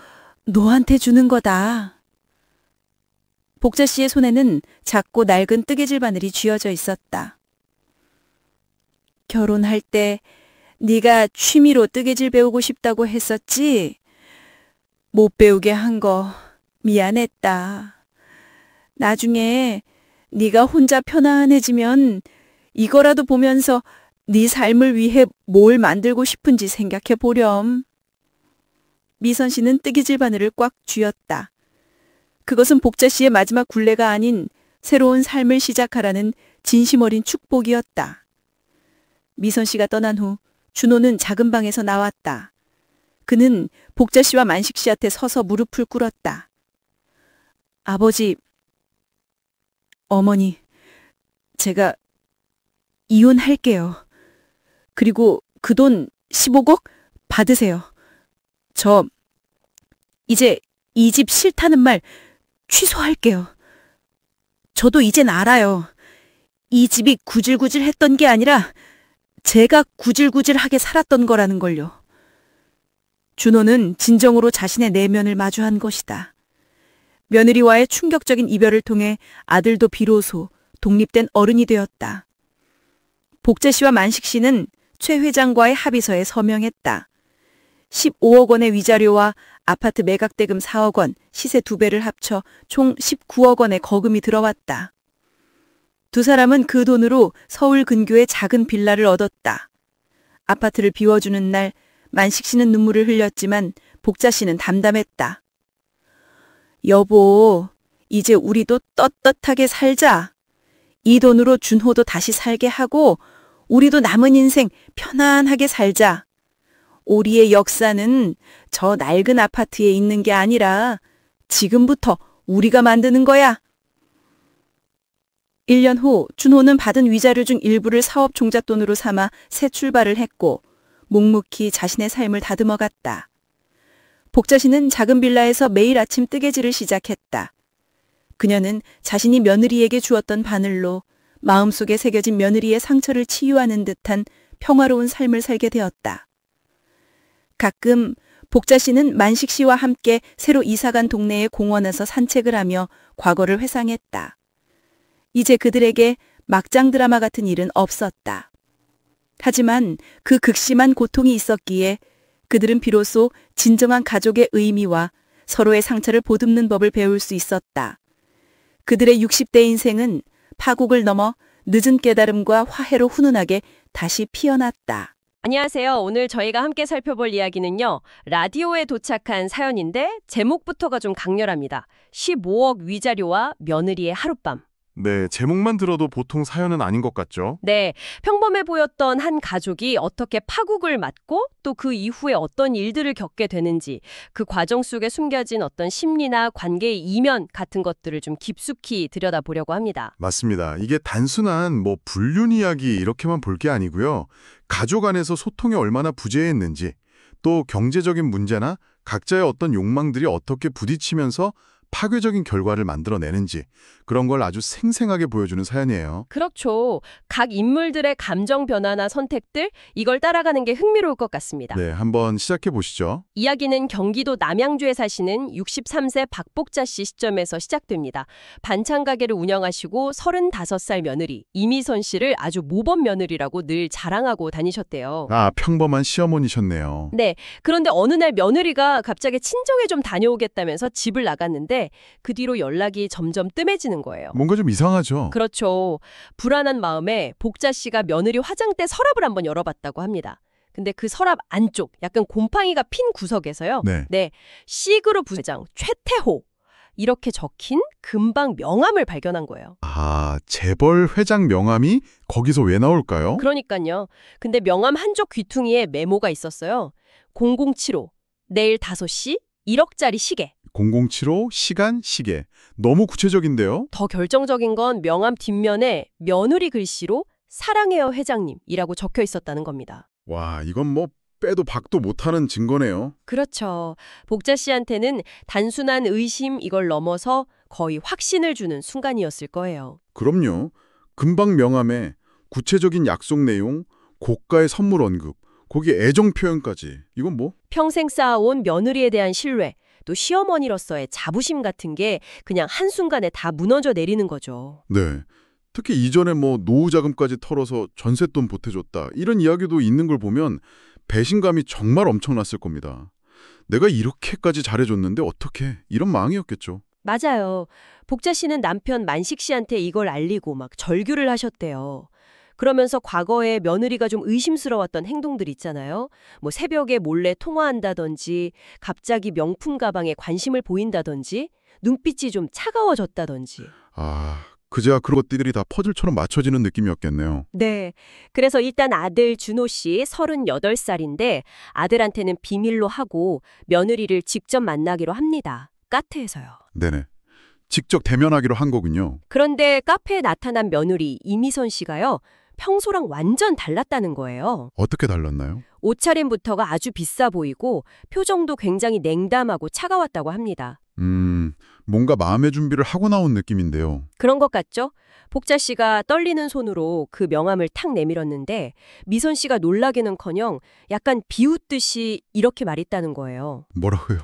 너한테 주는 거다. 복자 씨의 손에는 작고 낡은 뜨개질 바늘이 쥐어져 있었다. 결혼할 때 네가 취미로 뜨개질 배우고 싶다고 했었지? 못 배우게 한 거 미안했다. 나중에 네가 혼자 편안해지면 이거라도 보면서 네 삶을 위해 뭘 만들고 싶은지 생각해 보렴. 미선 씨는 뜨개질 바늘을 꽉 쥐었다. 그것은 복자 씨의 마지막 굴레가 아닌 새로운 삶을 시작하라는 진심 어린 축복이었다. 미선 씨가 떠난 후 준호는 작은 방에서 나왔다. 그는 복자 씨와 만식 씨한테 서서 무릎을 꿇었다. 아버지, 어머니, 제가 이혼할게요. 그리고 그 돈 15억 받으세요. 저 이제 이 집 싫다는 말 취소할게요. 저도 이젠 알아요. 이 집이 구질구질했던 게 아니라 제가 구질구질하게 살았던 거라는 걸요. 준호는 진정으로 자신의 내면을 마주한 것이다. 며느리와의 충격적인 이별을 통해 아들도 비로소 독립된 어른이 되었다. 복자 씨와 만식 씨는 최 회장과의 합의서에 서명했다. 15억 원의 위자료와 아파트 매각대금 4억 원, 시세 2배를 합쳐 총 19억 원의 거금이 들어왔다. 두 사람은 그 돈으로 서울 근교의 작은 빌라를 얻었다. 아파트를 비워주는 날 만식 씨는 눈물을 흘렸지만 복자 씨는 담담했다. 여보, 이제 우리도 떳떳하게 살자. 이 돈으로 준호도 다시 살게 하고 우리도 남은 인생 편안하게 살자. 우리의 역사는 저 낡은 아파트에 있는 게 아니라 지금부터 우리가 만드는 거야. 1년 후 준호는 받은 위자료 중 일부를 사업 종잣돈으로 삼아 새 출발을 했고 묵묵히 자신의 삶을 다듬어갔다. 복자 씨는 작은 빌라에서 매일 아침 뜨개질을 시작했다. 그녀는 자신이 며느리에게 주었던 바늘로 마음속에 새겨진 며느리의 상처를 치유하는 듯한 평화로운 삶을 살게 되었다. 가끔 복자 씨는 만식 씨와 함께 새로 이사간 동네의 공원에서 산책을 하며 과거를 회상했다. 이제 그들에게 막장 드라마 같은 일은 없었다. 하지만 그 극심한 고통이 있었기에 그들은 비로소 진정한 가족의 의미와 서로의 상처를 보듬는 법을 배울 수 있었다. 그들의 60대 인생은 파국을 넘어 늦은 깨달음과 화해로 훈훈하게 다시 피어났다. 안녕하세요. 오늘 저희가 함께 살펴볼 이야기는요. 라디오에 도착한 사연인데 제목부터가 좀 강렬합니다. 15억 위자료와 며느리의 하룻밤. 네, 제목만 들어도 보통 사연은 아닌 것 같죠? 네, 평범해 보였던 한 가족이 어떻게 파국을 맞고 또 그 이후에 어떤 일들을 겪게 되는지 그 과정 속에 숨겨진 어떤 심리나 관계의 이면 같은 것들을 좀 깊숙이 들여다보려고 합니다. 맞습니다. 이게 단순한 불륜 이야기 이렇게만 볼 게 아니고요. 가족 안에서 소통이 얼마나 부재했는지 또 경제적인 문제나 각자의 어떤 욕망들이 어떻게 부딪히면서 파괴적인 결과를 만들어내는지 그런 걸 아주 생생하게 보여주는 사연이에요. 그렇죠. 각 인물들의 감정 변화나 선택들 이걸 따라가는 게 흥미로울 것 같습니다. 네, 한번 시작해 보시죠. 이야기는 경기도 남양주에 사시는 63세 박복자 씨 시점에서 시작됩니다. 반찬 가게를 운영하시고 35살 며느리 이미선 씨를 아주 모범 며느리라고 늘 자랑하고 다니셨대요. 아, 평범한 시어머니셨네요. 네. 그런데 어느 날 며느리가 갑자기 친정에 좀 다녀오겠다면서 집을 나갔는데 그 뒤로 연락이 점점 뜸해지는 거예요. 뭔가 좀 이상하죠? 그렇죠. 불안한 마음에 복자 씨가 며느리 화장대 서랍을 한번 열어봤다고 합니다. 근데 그 서랍 안쪽 약간 곰팡이가 핀 구석에서요. 네. C그룹 부회장 최태호 이렇게 적힌 금방 명함을 발견한 거예요. 아, 재벌 회장 명함이 거기서 왜 나올까요? 그러니까요. 근데 명함 한쪽 귀퉁이에 메모가 있었어요. 0075 내일 5시 1억짜리 시계. 0075 시간 시계. 너무 구체적인데요? 더 결정적인 건 명함 뒷면에 며느리 글씨로 사랑해요 회장님이라고 적혀 있었다는 겁니다. 와, 이건 빼도 박도 못하는 증거네요. 그렇죠. 복자 씨한테는 단순한 의심 이걸 넘어서 거의 확신을 주는 순간이었을 거예요. 그럼요. 금방 명함에 구체적인 약속 내용, 고가의 선물 언급, 거기에 애정 표현까지. 이건 뭐? 평생 쌓아온 며느리에 대한 신뢰, 또 시어머니로서의 자부심 같은 게 그냥 한순간에 다 무너져 내리는 거죠. 네. 특히 이전에 뭐 노후 자금까지 털어서 전셋돈 보태줬다. 이런 이야기도 있는 걸 보면 배신감이 정말 엄청났을 겁니다. 내가 이렇게까지 잘해줬는데 어떻게? 이런 마음이었겠죠. 맞아요. 복자 씨는 남편 만식 씨한테 이걸 알리고 막 절규를 하셨대요. 그러면서 과거에 며느리가 좀 의심스러웠던 행동들 있잖아요. 뭐 새벽에 몰래 통화한다든지, 갑자기 명품 가방에 관심을 보인다든지, 눈빛이 좀 차가워졌다든지. 아, 그제야 그런 것들이 다 퍼즐처럼 맞춰지는 느낌이었겠네요. 네. 그래서 일단 아들 준호 씨 38살인데 아들한테는 비밀로 하고 며느리를 직접 만나기로 합니다. 카페에서요. 네네. 직접 대면하기로 한 거군요. 그런데 카페에 나타난 며느리 이미선 씨가요. 평소랑 완전 달랐다는 거예요. 어떻게 달랐나요? 옷차림부터가 아주 비싸 보이고 표정도 굉장히 냉담하고 차가웠다고 합니다. 뭔가 마음의 준비를 하고 나온 느낌인데요. 그런 것 같죠? 복자 씨가 떨리는 손으로 그 명함을 탁 내밀었는데 미선 씨가 놀라기는커녕 약간 비웃듯이 이렇게 말했다는 거예요. 뭐라고요?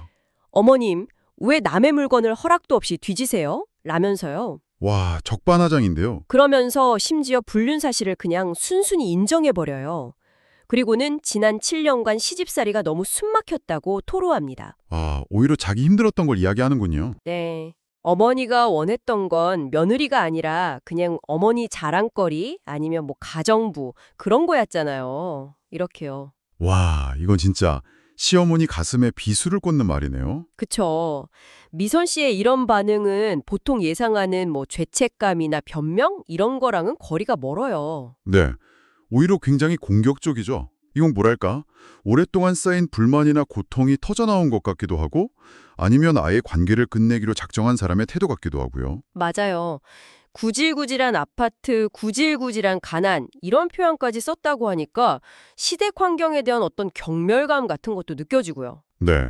어머님, 왜 남의 물건을 허락도 없이 뒤지세요? 라면서요. 와, 적반하장인데요. 그러면서 심지어 불륜 사실을 그냥 순순히 인정해버려요. 그리고는 지난 7년간 시집살이가 너무 숨막혔다고 토로합니다. 아, 오히려 자기 힘들었던 걸 이야기하는군요. 네. 어머니가 원했던 건 며느리가 아니라 그냥 어머니 자랑거리 아니면 뭐 가정부 그런 거였잖아요. 이렇게요. 와, 이건 진짜 시어머니 가슴에 비수를 꽂는 말이네요. 그쵸. 미선 씨의 이런 반응은 보통 예상하는 뭐 죄책감이나 변명 이런 거랑은 거리가 멀어요. 네. 오히려 굉장히 공격적이죠. 이건 뭐랄까? 오랫동안 쌓인 불만이나 고통이 터져나온 것 같기도 하고 아니면 아예 관계를 끝내기로 작정한 사람의 태도 같기도 하고요. 맞아요. 구질구질한 아파트, 구질구질한 가난 이런 표현까지 썼다고 하니까 시댁 환경에 대한 어떤 경멸감 같은 것도 느껴지고요. 네.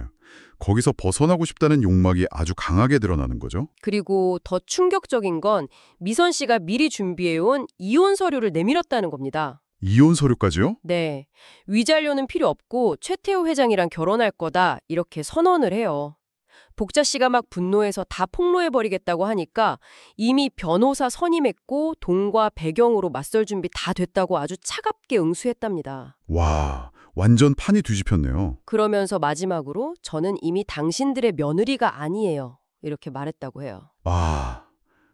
거기서 벗어나고 싶다는 욕망이 아주 강하게 드러나는 거죠. 그리고 더 충격적인 건 미선 씨가 미리 준비해온 이혼 서류를 내밀었다는 겁니다. 이혼 서류까지요? 네. 위자료는 필요 없고 최태호 회장이랑 결혼할 거다 이렇게 선언을 해요. 복자 씨가 막 분노해서 다 폭로해버리겠다고 하니까 이미 변호사 선임했고 돈과 배경으로 맞설 준비 다 됐다고 아주 차갑게 응수했답니다. 와, 완전 판이 뒤집혔네요. 그러면서 마지막으로 저는 이미 당신들의 며느리가 아니에요. 이렇게 말했다고 해요. 와,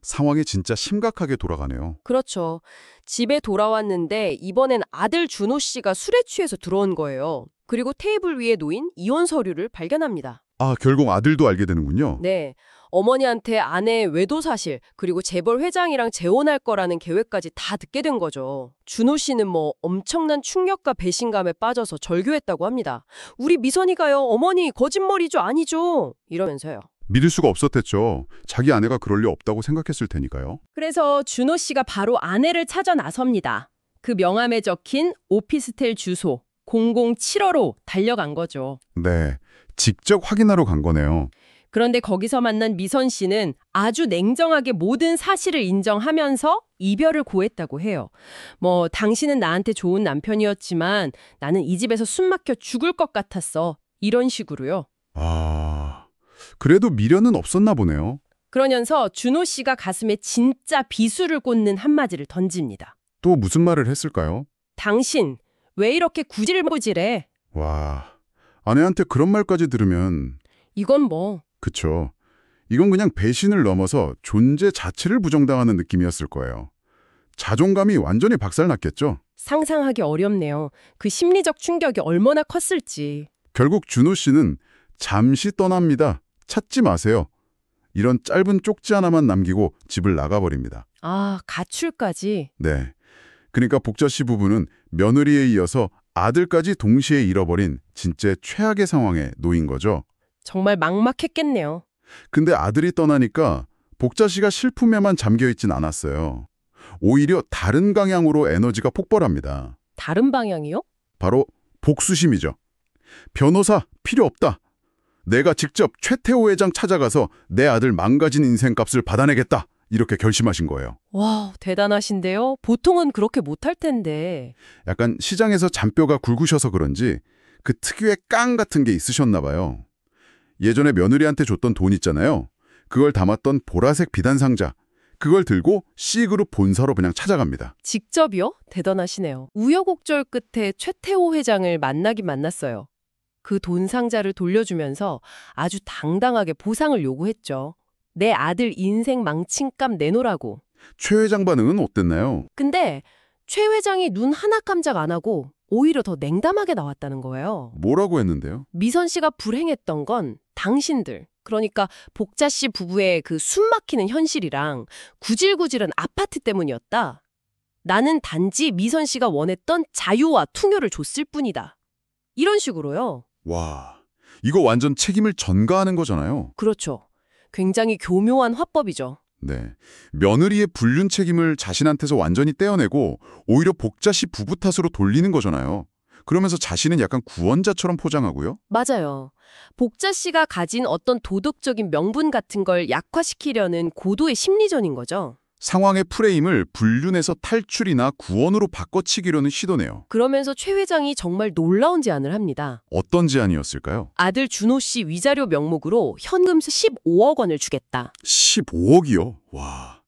상황이 진짜 심각하게 돌아가네요. 그렇죠. 집에 돌아왔는데 이번엔 아들 준호 씨가 술에 취해서 들어온 거예요. 그리고 테이블 위에 놓인 이혼 서류를 발견합니다. 아, 결국 아들도 알게 되는군요. 네. 어머니한테 아내의 외도 사실, 그리고 재벌 회장이랑 재혼할 거라는 계획까지 다 듣게 된 거죠. 준호 씨는 뭐 엄청난 충격과 배신감에 빠져서 절규했다고 합니다. 우리 미선이가요, 어머니 거짓말이죠, 아니죠? 이러면서요. 믿을 수가 없었댔죠. 자기 아내가 그럴 리 없다고 생각했을 테니까요. 그래서 준호 씨가 바로 아내를 찾아 나섭니다. 그 명함에 적힌 오피스텔 주소 007호로 달려간 거죠. 네, 직접 확인하러 간 거네요. 그런데 거기서 만난 미선 씨는 아주 냉정하게 모든 사실을 인정하면서 이별을 고했다고 해요. 뭐 당신은 나한테 좋은 남편이었지만 나는 이 집에서 숨 막혀 죽을 것 같았어. 이런 식으로요. 아, 그래도 미련은 없었나 보네요. 그러면서 준호 씨가 가슴에 진짜 비수를 꽂는 한마디를 던집니다. 또 무슨 말을 했을까요? 당신 왜 이렇게 구질구질해? 와, 아내한테 그런 말까지 들으면 이건 뭐. 그쵸. 이건 그냥 배신을 넘어서 존재 자체를 부정당하는 느낌이었을 거예요. 자존감이 완전히 박살났겠죠. 상상하기 어렵네요. 그 심리적 충격이 얼마나 컸을지. 결국 준호 씨는 잠시 떠납니다. 찾지 마세요. 이런 짧은 쪽지 하나만 남기고 집을 나가버립니다. 아, 가출까지. 네. 그러니까 복자 씨 부부는 며느리에 이어서 아들까지 동시에 잃어버린 진짜 최악의 상황에 놓인 거죠. 정말 막막했겠네요. 근데 아들이 떠나니까 복자 씨가 슬픔에만 잠겨있진 않았어요. 오히려 다른 방향으로 에너지가 폭발합니다. 다른 방향이요? 바로 복수심이죠. 변호사 필요 없다. 내가 직접 최태호 회장 찾아가서 내 아들 망가진 인생값을 받아내겠다. 이렇게 결심하신 거예요. 와, 대단하신데요? 보통은 그렇게 못할 텐데. 약간 시장에서 잔뼈가 굵으셔서 그런지 그 특유의 깡 같은 게 있으셨나 봐요. 예전에 며느리한테 줬던 돈 있잖아요. 그걸 담았던 보라색 비단 상자. 그걸 들고 C그룹 본사로 그냥 찾아갑니다. 직접이요? 대단하시네요. 우여곡절 끝에 최태호 회장을 만나긴 만났어요. 그 돈 상자를 돌려주면서 아주 당당하게 보상을 요구했죠. 내 아들 인생 망친값 내놓으라고. 최 회장 반응은 어땠나요? 근데 최 회장이 눈 하나 깜짝 안 하고 오히려 더 냉담하게 나왔다는 거예요. 뭐라고 했는데요? 미선 씨가 불행했던 건 당신들, 그러니까 복자 씨 부부의 그 숨막히는 현실이랑 구질구질한 아파트 때문이었다. 나는 단지 미선 씨가 원했던 자유와 풍요를 줬을 뿐이다. 이런 식으로요. 와, 이거 완전 책임을 전가하는 거잖아요. 그렇죠. 굉장히 교묘한 화법이죠. 네, 며느리의 불륜 책임을 자신한테서 완전히 떼어내고 오히려 복자 씨 부부 탓으로 돌리는 거잖아요. 그러면서 자신은 약간 구원자처럼 포장하고요. 맞아요. 복자 씨가 가진 어떤 도덕적인 명분 같은 걸 약화시키려는 고도의 심리전인 거죠. 상황의 프레임을 불륜에서 탈출이나 구원으로 바꿔치기려는 시도네요. 그러면서 최 회장이 정말 놀라운 제안을 합니다. 어떤 제안이었을까요? 아들 준호 씨 위자료 명목으로 현금 15억 원을 주겠다. 15억이요? 와,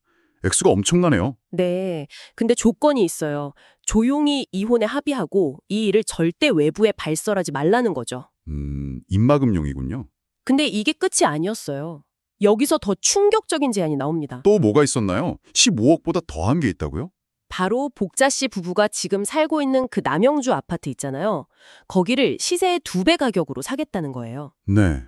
액수가 엄청나네요. 네, 근데 조건이 있어요. 조용히 이혼에 합의하고 이 일을 절대 외부에 발설하지 말라는 거죠. 입막음용이군요. 근데 이게 끝이 아니었어요. 여기서 더 충격적인 제안이 나옵니다. 또 뭐가 있었나요? 15억보다 더한 게 있다고요? 바로 복자 씨 부부가 지금 살고 있는 그 남영주 아파트 있잖아요. 거기를 시세의 2배 가격으로 사겠다는 거예요. 네.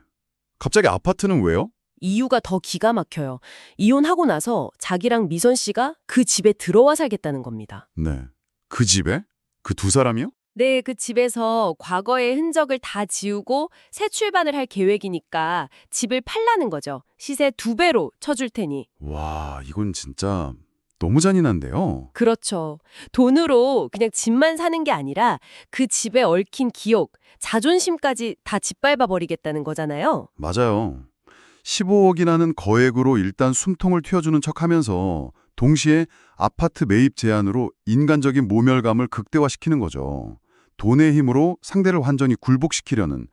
갑자기 아파트는 왜요? 이유가 더 기가 막혀요. 이혼하고 나서 자기랑 미선 씨가 그 집에 들어와 살겠다는 겁니다. 네. 그 집에? 그 두 사람이요? 네, 그 집에서 과거의 흔적을 다 지우고 새 출발을 할 계획이니까 집을 팔라는 거죠. 시세 2배로 쳐줄 테니. 와, 이건 진짜 너무 잔인한데요. 그렇죠. 돈으로 그냥 집만 사는 게 아니라 그 집에 얽힌 기억, 자존심까지 다 짓밟아버리겠다는 거잖아요. 맞아요. 15억이라는 거액으로 일단 숨통을 틔워주는 척하면서 동시에 아파트 매입 제한으로 인간적인 모멸감을 극대화시키는 거죠. 돈의 힘으로 상대를 완전히 굴복시키려는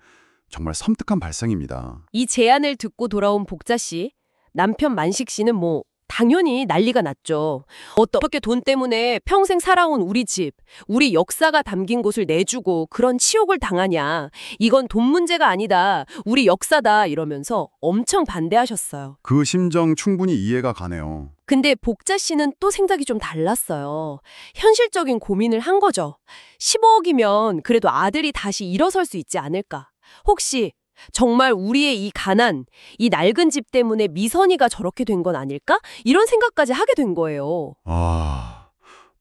정말 섬뜩한 발상입니다. 이 제안을 듣고 돌아온 복자 씨, 남편 만식 씨는 당연히 난리가 났죠. 어떻게 돈 때문에 평생 살아온 우리 집, 우리 역사가 담긴 곳을 내주고 그런 치욕을 당하냐. 이건 돈 문제가 아니다. 우리 역사다. 이러면서 엄청 반대하셨어요. 그 심정 충분히 이해가 가네요. 근데 복자 씨는 또 생각이 좀 달랐어요. 현실적인 고민을 한 거죠. 15억이면 그래도 아들이 다시 일어설 수 있지 않을까. 혹시 정말 우리의 이 가난, 이 낡은 집 때문에 미선이가 저렇게 된 건 아닐까? 이런 생각까지 하게 된 거예요. 아,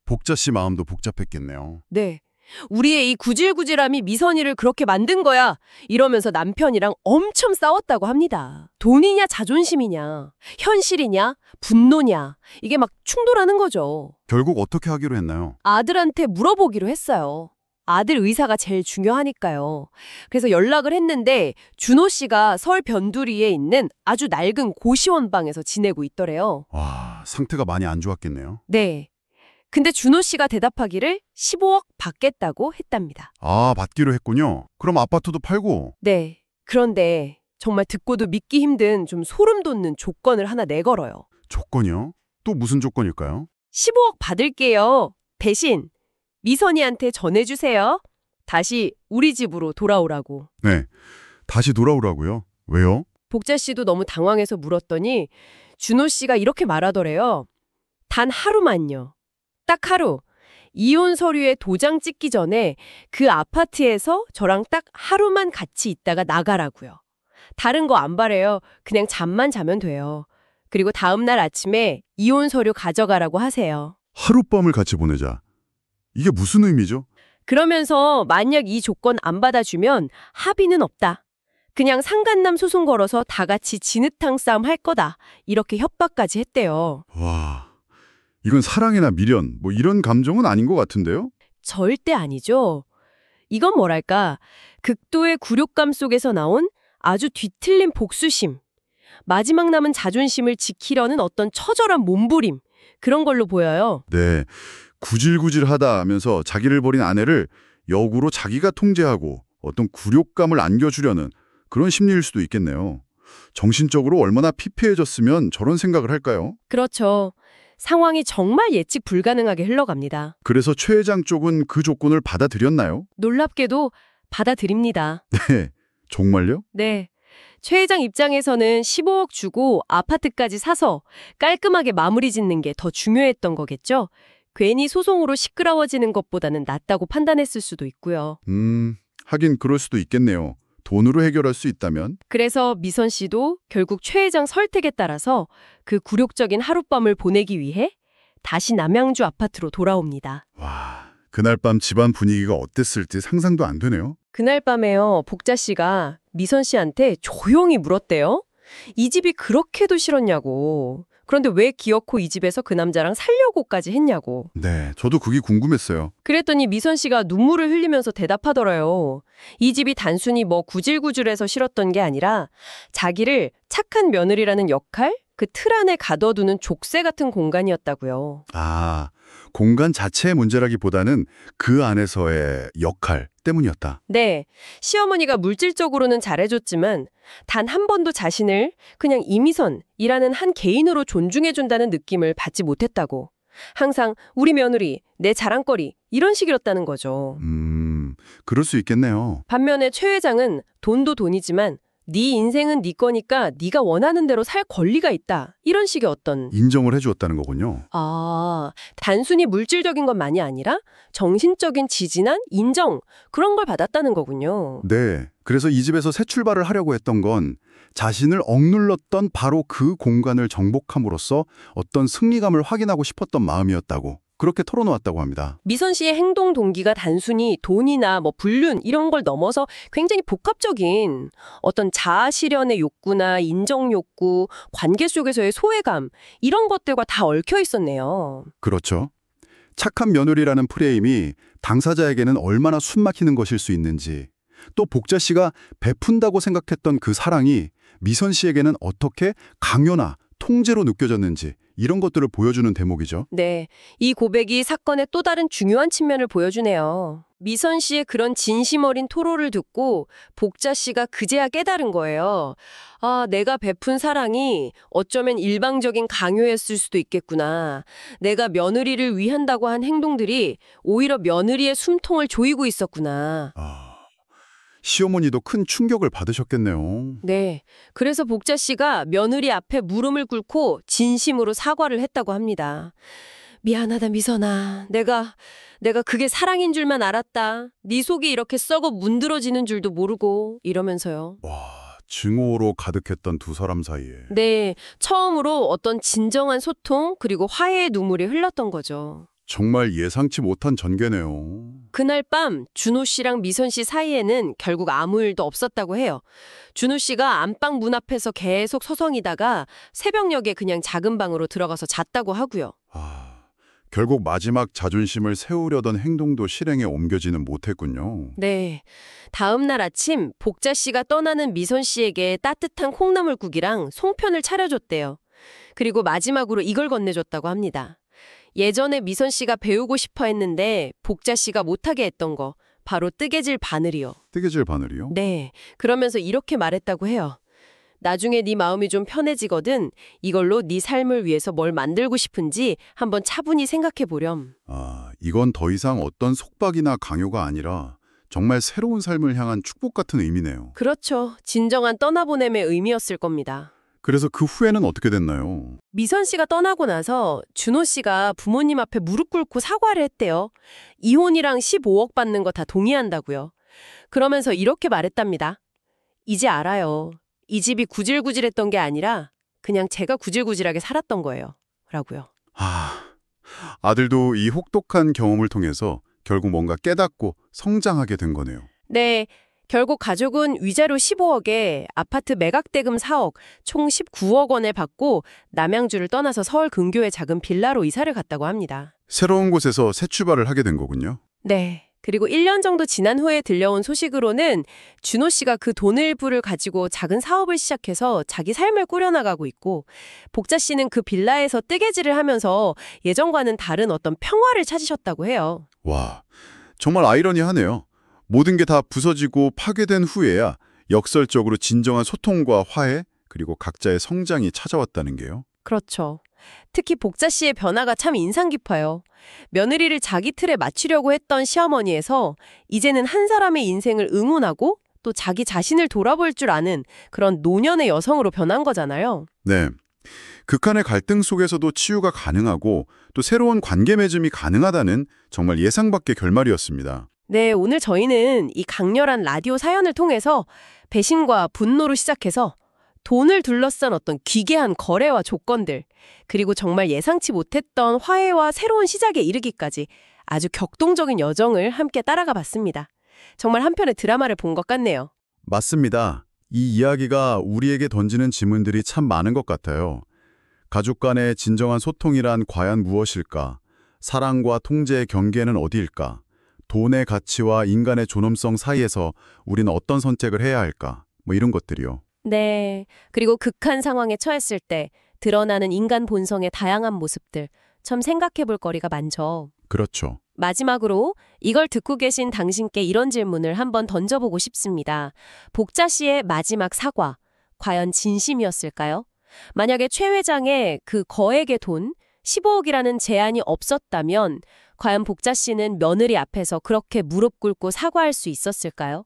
복자 씨 마음도 복잡했겠네요. 네. 우리의 이 구질구질함이 미선이를 그렇게 만든 거야. 이러면서 남편이랑 엄청 싸웠다고 합니다. 돈이냐 자존심이냐, 현실이냐, 분노냐, 이게 막 충돌하는 거죠. 결국 어떻게 하기로 했나요? 아들한테 물어보기로 했어요. 아들 의사가 제일 중요하니까요. 그래서 연락을 했는데 준호 씨가 서울 변두리에 있는 아주 낡은 고시원방에서 지내고 있더래요. 와, 상태가 많이 안 좋았겠네요. 네. 근데 준호 씨가 대답하기를 15억 받겠다고 했답니다. 아, 받기로 했군요. 그럼 아파트도 팔고. 네. 그런데 정말 듣고도 믿기 힘든 좀 소름 돋는 조건을 하나 내걸어요. 조건이요? 또 무슨 조건일까요? 15억 받을게요. 대신 미선이한테 전해주세요. 다시 우리 집으로 돌아오라고. 네, 다시 돌아오라고요? 왜요? 복자 씨도 너무 당황해서 물었더니 준호 씨가 이렇게 말하더래요. 단 하루만요. 딱 하루. 이혼 서류에 도장 찍기 전에 그 아파트에서 저랑 딱 하루만 같이 있다가 나가라고요. 다른 거 안 바래요. 그냥 잠만 자면 돼요. 그리고 다음 날 아침에 이혼 서류 가져가라고 하세요. 하룻밤을 같이 보내자. 이게 무슨 의미죠? 그러면서 만약 이 조건 안 받아주면 합의는 없다. 그냥 상간남 소송 걸어서 다 같이 진흙탕 싸움 할 거다. 이렇게 협박까지 했대요. 와, 이건 사랑이나 미련, 이런 감정은 아닌 것 같은데요? 절대 아니죠. 이건 뭐랄까, 극도의 굴욕감 속에서 나온 아주 뒤틀린 복수심. 마지막 남은 자존심을 지키려는 어떤 처절한 몸부림, 그런 걸로 보여요. 네, 구질구질하다 하면서 자기를 버린 아내를 역으로 자기가 통제하고 어떤 굴욕감을 안겨주려는 그런 심리일 수도 있겠네요. 정신적으로 얼마나 피폐해졌으면 저런 생각을 할까요? 그렇죠. 상황이 정말 예측 불가능하게 흘러갑니다. 그래서 최 회장 쪽은 그 조건을 받아들였나요? 놀랍게도 받아들입니다. 네, 정말요? 네. 최 회장 입장에서는 15억 주고 아파트까지 사서 깔끔하게 마무리 짓는 게 더 중요했던 거겠죠? 괜히 소송으로 시끄러워지는 것보다는 낫다고 판단했을 수도 있고요. 하긴 그럴 수도 있겠네요. 돈으로 해결할 수 있다면? 그래서 미선 씨도 결국 최 회장 설득에 따라서 그 굴욕적인 하룻밤을 보내기 위해 다시 남양주 아파트로 돌아옵니다. 와, 그날 밤 집안 분위기가 어땠을지 상상도 안 되네요. 그날 밤에요, 복자 씨가 미선 씨한테 조용히 물었대요. 이 집이 그렇게도 싫었냐고. 그런데 왜 기어코 이 집에서 그 남자랑 살려고까지 했냐고. 네, 저도 그게 궁금했어요. 그랬더니 미선 씨가 눈물을 흘리면서 대답하더래요. 이 집이 단순히 뭐 구질구질해서 싫었던 게 아니라 자기를 착한 며느리라는 역할, 그 틀 안에 가둬두는 족쇄 같은 공간이었다고요. 아, 공간 자체의 문제라기보다는 그 안에서의 역할 때문이었다. 네, 시어머니가 물질적으로는 잘해줬지만 단 한 번도 자신을 그냥 이미선이라는 한 개인으로 존중해준다는 느낌을 받지 못했다고. 항상 우리 며느리, 내 자랑거리 이런 식이었다는 거죠. 그럴 수 있겠네요. 반면에 최 회장은 돈도 돈이지만 네 인생은 네 거니까 네가 원하는 대로 살 권리가 있다. 이런 식의 어떤 인정을 해주었다는 거군요. 아, 단순히 물질적인 것만이 아니라 정신적인 지지난 인정 그런 걸 받았다는 거군요. 네, 그래서 이 집에서 새 출발을 하려고 했던 건 자신을 억눌렀던 바로 그 공간을 정복함으로써 어떤 승리감을 확인하고 싶었던 마음이었다고 그렇게 털어놓았다고 합니다. 미선 씨의 행동 동기가 단순히 돈이나 뭐 불륜 이런 걸 넘어서 굉장히 복합적인 어떤 자아 실현의 욕구나 인정 욕구, 관계 속에서의 소외감 이런 것들과 다 얽혀 있었네요. 그렇죠. 착한 며느리라는 프레임이 당사자에게는 얼마나 숨막히는 것일 수 있는지, 또 복자 씨가 베푼다고 생각했던 그 사랑이 미선 씨에게는 어떻게 강요나 통제로 느껴졌는지 이런 것들을 보여주는 대목이죠. 네, 이 고백이 사건의 또 다른 중요한 측면을 보여주네요. 미선 씨의 그런 진심 어린 토로를 듣고 복자 씨가 그제야 깨달은 거예요. 아, 내가 베푼 사랑이 어쩌면 일방적인 강요였을 수도 있겠구나. 내가 며느리를 위한다고 한 행동들이 오히려 며느리의 숨통을 조이고 있었구나. 시어머니도 큰 충격을 받으셨겠네요. 네, 그래서 복자 씨가 며느리 앞에 무릎을 꿇고 진심으로 사과를 했다고 합니다. 미안하다 미선아. 내가 그게 사랑인 줄만 알았다. 네 속이 이렇게 썩어 문드러지는 줄도 모르고 이러면서요. 와, 증오로 가득했던 두 사람 사이에. 네, 처음으로 어떤 진정한 소통 그리고 화해의 눈물이 흘렀던 거죠. 정말 예상치 못한 전개네요. 그날 밤 준호 씨랑 미선 씨 사이에는 결국 아무 일도 없었다고 해요. 준호 씨가 안방 문 앞에서 계속 서성이다가 새벽녘에 그냥 작은 방으로 들어가서 잤다고 하고요. 결국 마지막 자존심을 세우려던 행동도 실행에 옮겨지는 못했군요. 네, 다음 날 아침 복자 씨가 떠나는 미선 씨에게 따뜻한 콩나물국이랑 송편을 차려줬대요. 그리고 마지막으로 이걸 건네줬다고 합니다. 예전에 미선 씨가 배우고 싶어 했는데 복자 씨가 못하게 했던 거, 바로 뜨개질 바늘이요. 뜨개질 바늘이요? 네, 그러면서 이렇게 말했다고 해요. 나중에 네 마음이 좀 편해지거든 이걸로 네 삶을 위해서 뭘 만들고 싶은지 한번 차분히 생각해 보렴. 이건 더 이상 어떤 속박이나 강요가 아니라 정말 새로운 삶을 향한 축복 같은 의미네요. 그렇죠. 진정한 떠나보냄의 의미였을 겁니다. 그래서 그 후에는 어떻게 됐나요? 미선 씨가 떠나고 나서 준호 씨가 부모님 앞에 무릎 꿇고 사과를 했대요. 이혼이랑 15억 받는 거 다 동의한다고요. 그러면서 이렇게 말했답니다. 이제 알아요. 이 집이 구질구질했던 게 아니라 그냥 제가 구질구질하게 살았던 거예요. 라고요. 아들도 이 혹독한 경험을 통해서 결국 뭔가 깨닫고 성장하게 된 거네요. 네. 결국 가족은 위자료 15억에 아파트 매각대금 4억, 총 19억 원을 받고 남양주를 떠나서 서울 근교의 작은 빌라로 이사를 갔다고 합니다. 새로운 곳에서 새 출발을 하게 된 거군요. 네. 그리고 1년 정도 지난 후에 들려온 소식으로는 준호 씨가 그 돈 일부를 가지고 작은 사업을 시작해서 자기 삶을 꾸려나가고 있고, 복자 씨는 그 빌라에서 뜨개질을 하면서 예전과는 다른 어떤 평화를 찾으셨다고 해요. 와, 정말 아이러니하네요. 모든 게 다 부서지고 파괴된 후에야 역설적으로 진정한 소통과 화해, 그리고 각자의 성장이 찾아왔다는 게요. 그렇죠. 특히 복자 씨의 변화가 참 인상 깊어요. 며느리를 자기 틀에 맞추려고 했던 시어머니에서 이제는 한 사람의 인생을 응원하고 또 자기 자신을 돌아볼 줄 아는 그런 노년의 여성으로 변한 거잖아요. 네. 극한의 갈등 속에서도 치유가 가능하고 또 새로운 관계 맺음이 가능하다는 정말 예상 밖의 결말이었습니다. 네, 오늘 저희는 이 강렬한 라디오 사연을 통해서 배신과 분노로 시작해서 돈을 둘러싼 어떤 기괴한 거래와 조건들, 그리고 정말 예상치 못했던 화해와 새로운 시작에 이르기까지 아주 격동적인 여정을 함께 따라가 봤습니다. 정말 한 편의 드라마를 본 것 같네요. 맞습니다. 이 이야기가 우리에게 던지는 질문들이 참 많은 것 같아요. 가족 간의 진정한 소통이란 과연 무엇일까? 사랑과 통제의 경계는 어디일까? 돈의 가치와 인간의 존엄성 사이에서 우리는 어떤 선택을 해야 할까? 뭐 이런 것들이요. 네, 그리고 극한 상황에 처했을 때 드러나는 인간 본성의 다양한 모습들, 참 생각해 볼 거리가 많죠. 그렇죠. 마지막으로 이걸 듣고 계신 당신께 이런 질문을 한번 던져보고 싶습니다. 복자 씨의 마지막 사과, 과연 진심이었을까요? 만약에 최 회장의 그 거액의 돈, 15억이라는 제한이 없었다면 과연 복자 씨는 며느리 앞에서 그렇게 무릎 꿇고 사과할 수 있었을까요?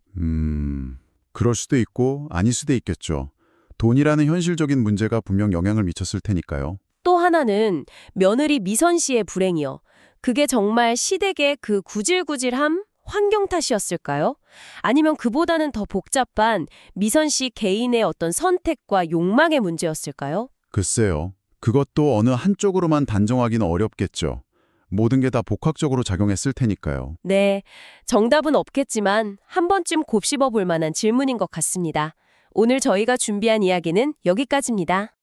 그럴 수도 있고 아닐 수도 있겠죠. 돈이라는 현실적인 문제가 분명 영향을 미쳤을 테니까요. 또 하나는 며느리 미선 씨의 불행이요. 그게 정말 시댁의 그 구질구질함, 환경 탓이었을까요? 아니면 그보다는 더 복잡한 미선 씨 개인의 어떤 선택과 욕망의 문제였을까요? 글쎄요. 그것도 어느 한쪽으로만 단정하기는 어렵겠죠. 모든 게 다 복합적으로 작용했을 테니까요. 네, 정답은 없겠지만 한 번쯤 곱씹어 볼 만한 질문인 것 같습니다. 오늘 저희가 준비한 이야기는 여기까지입니다.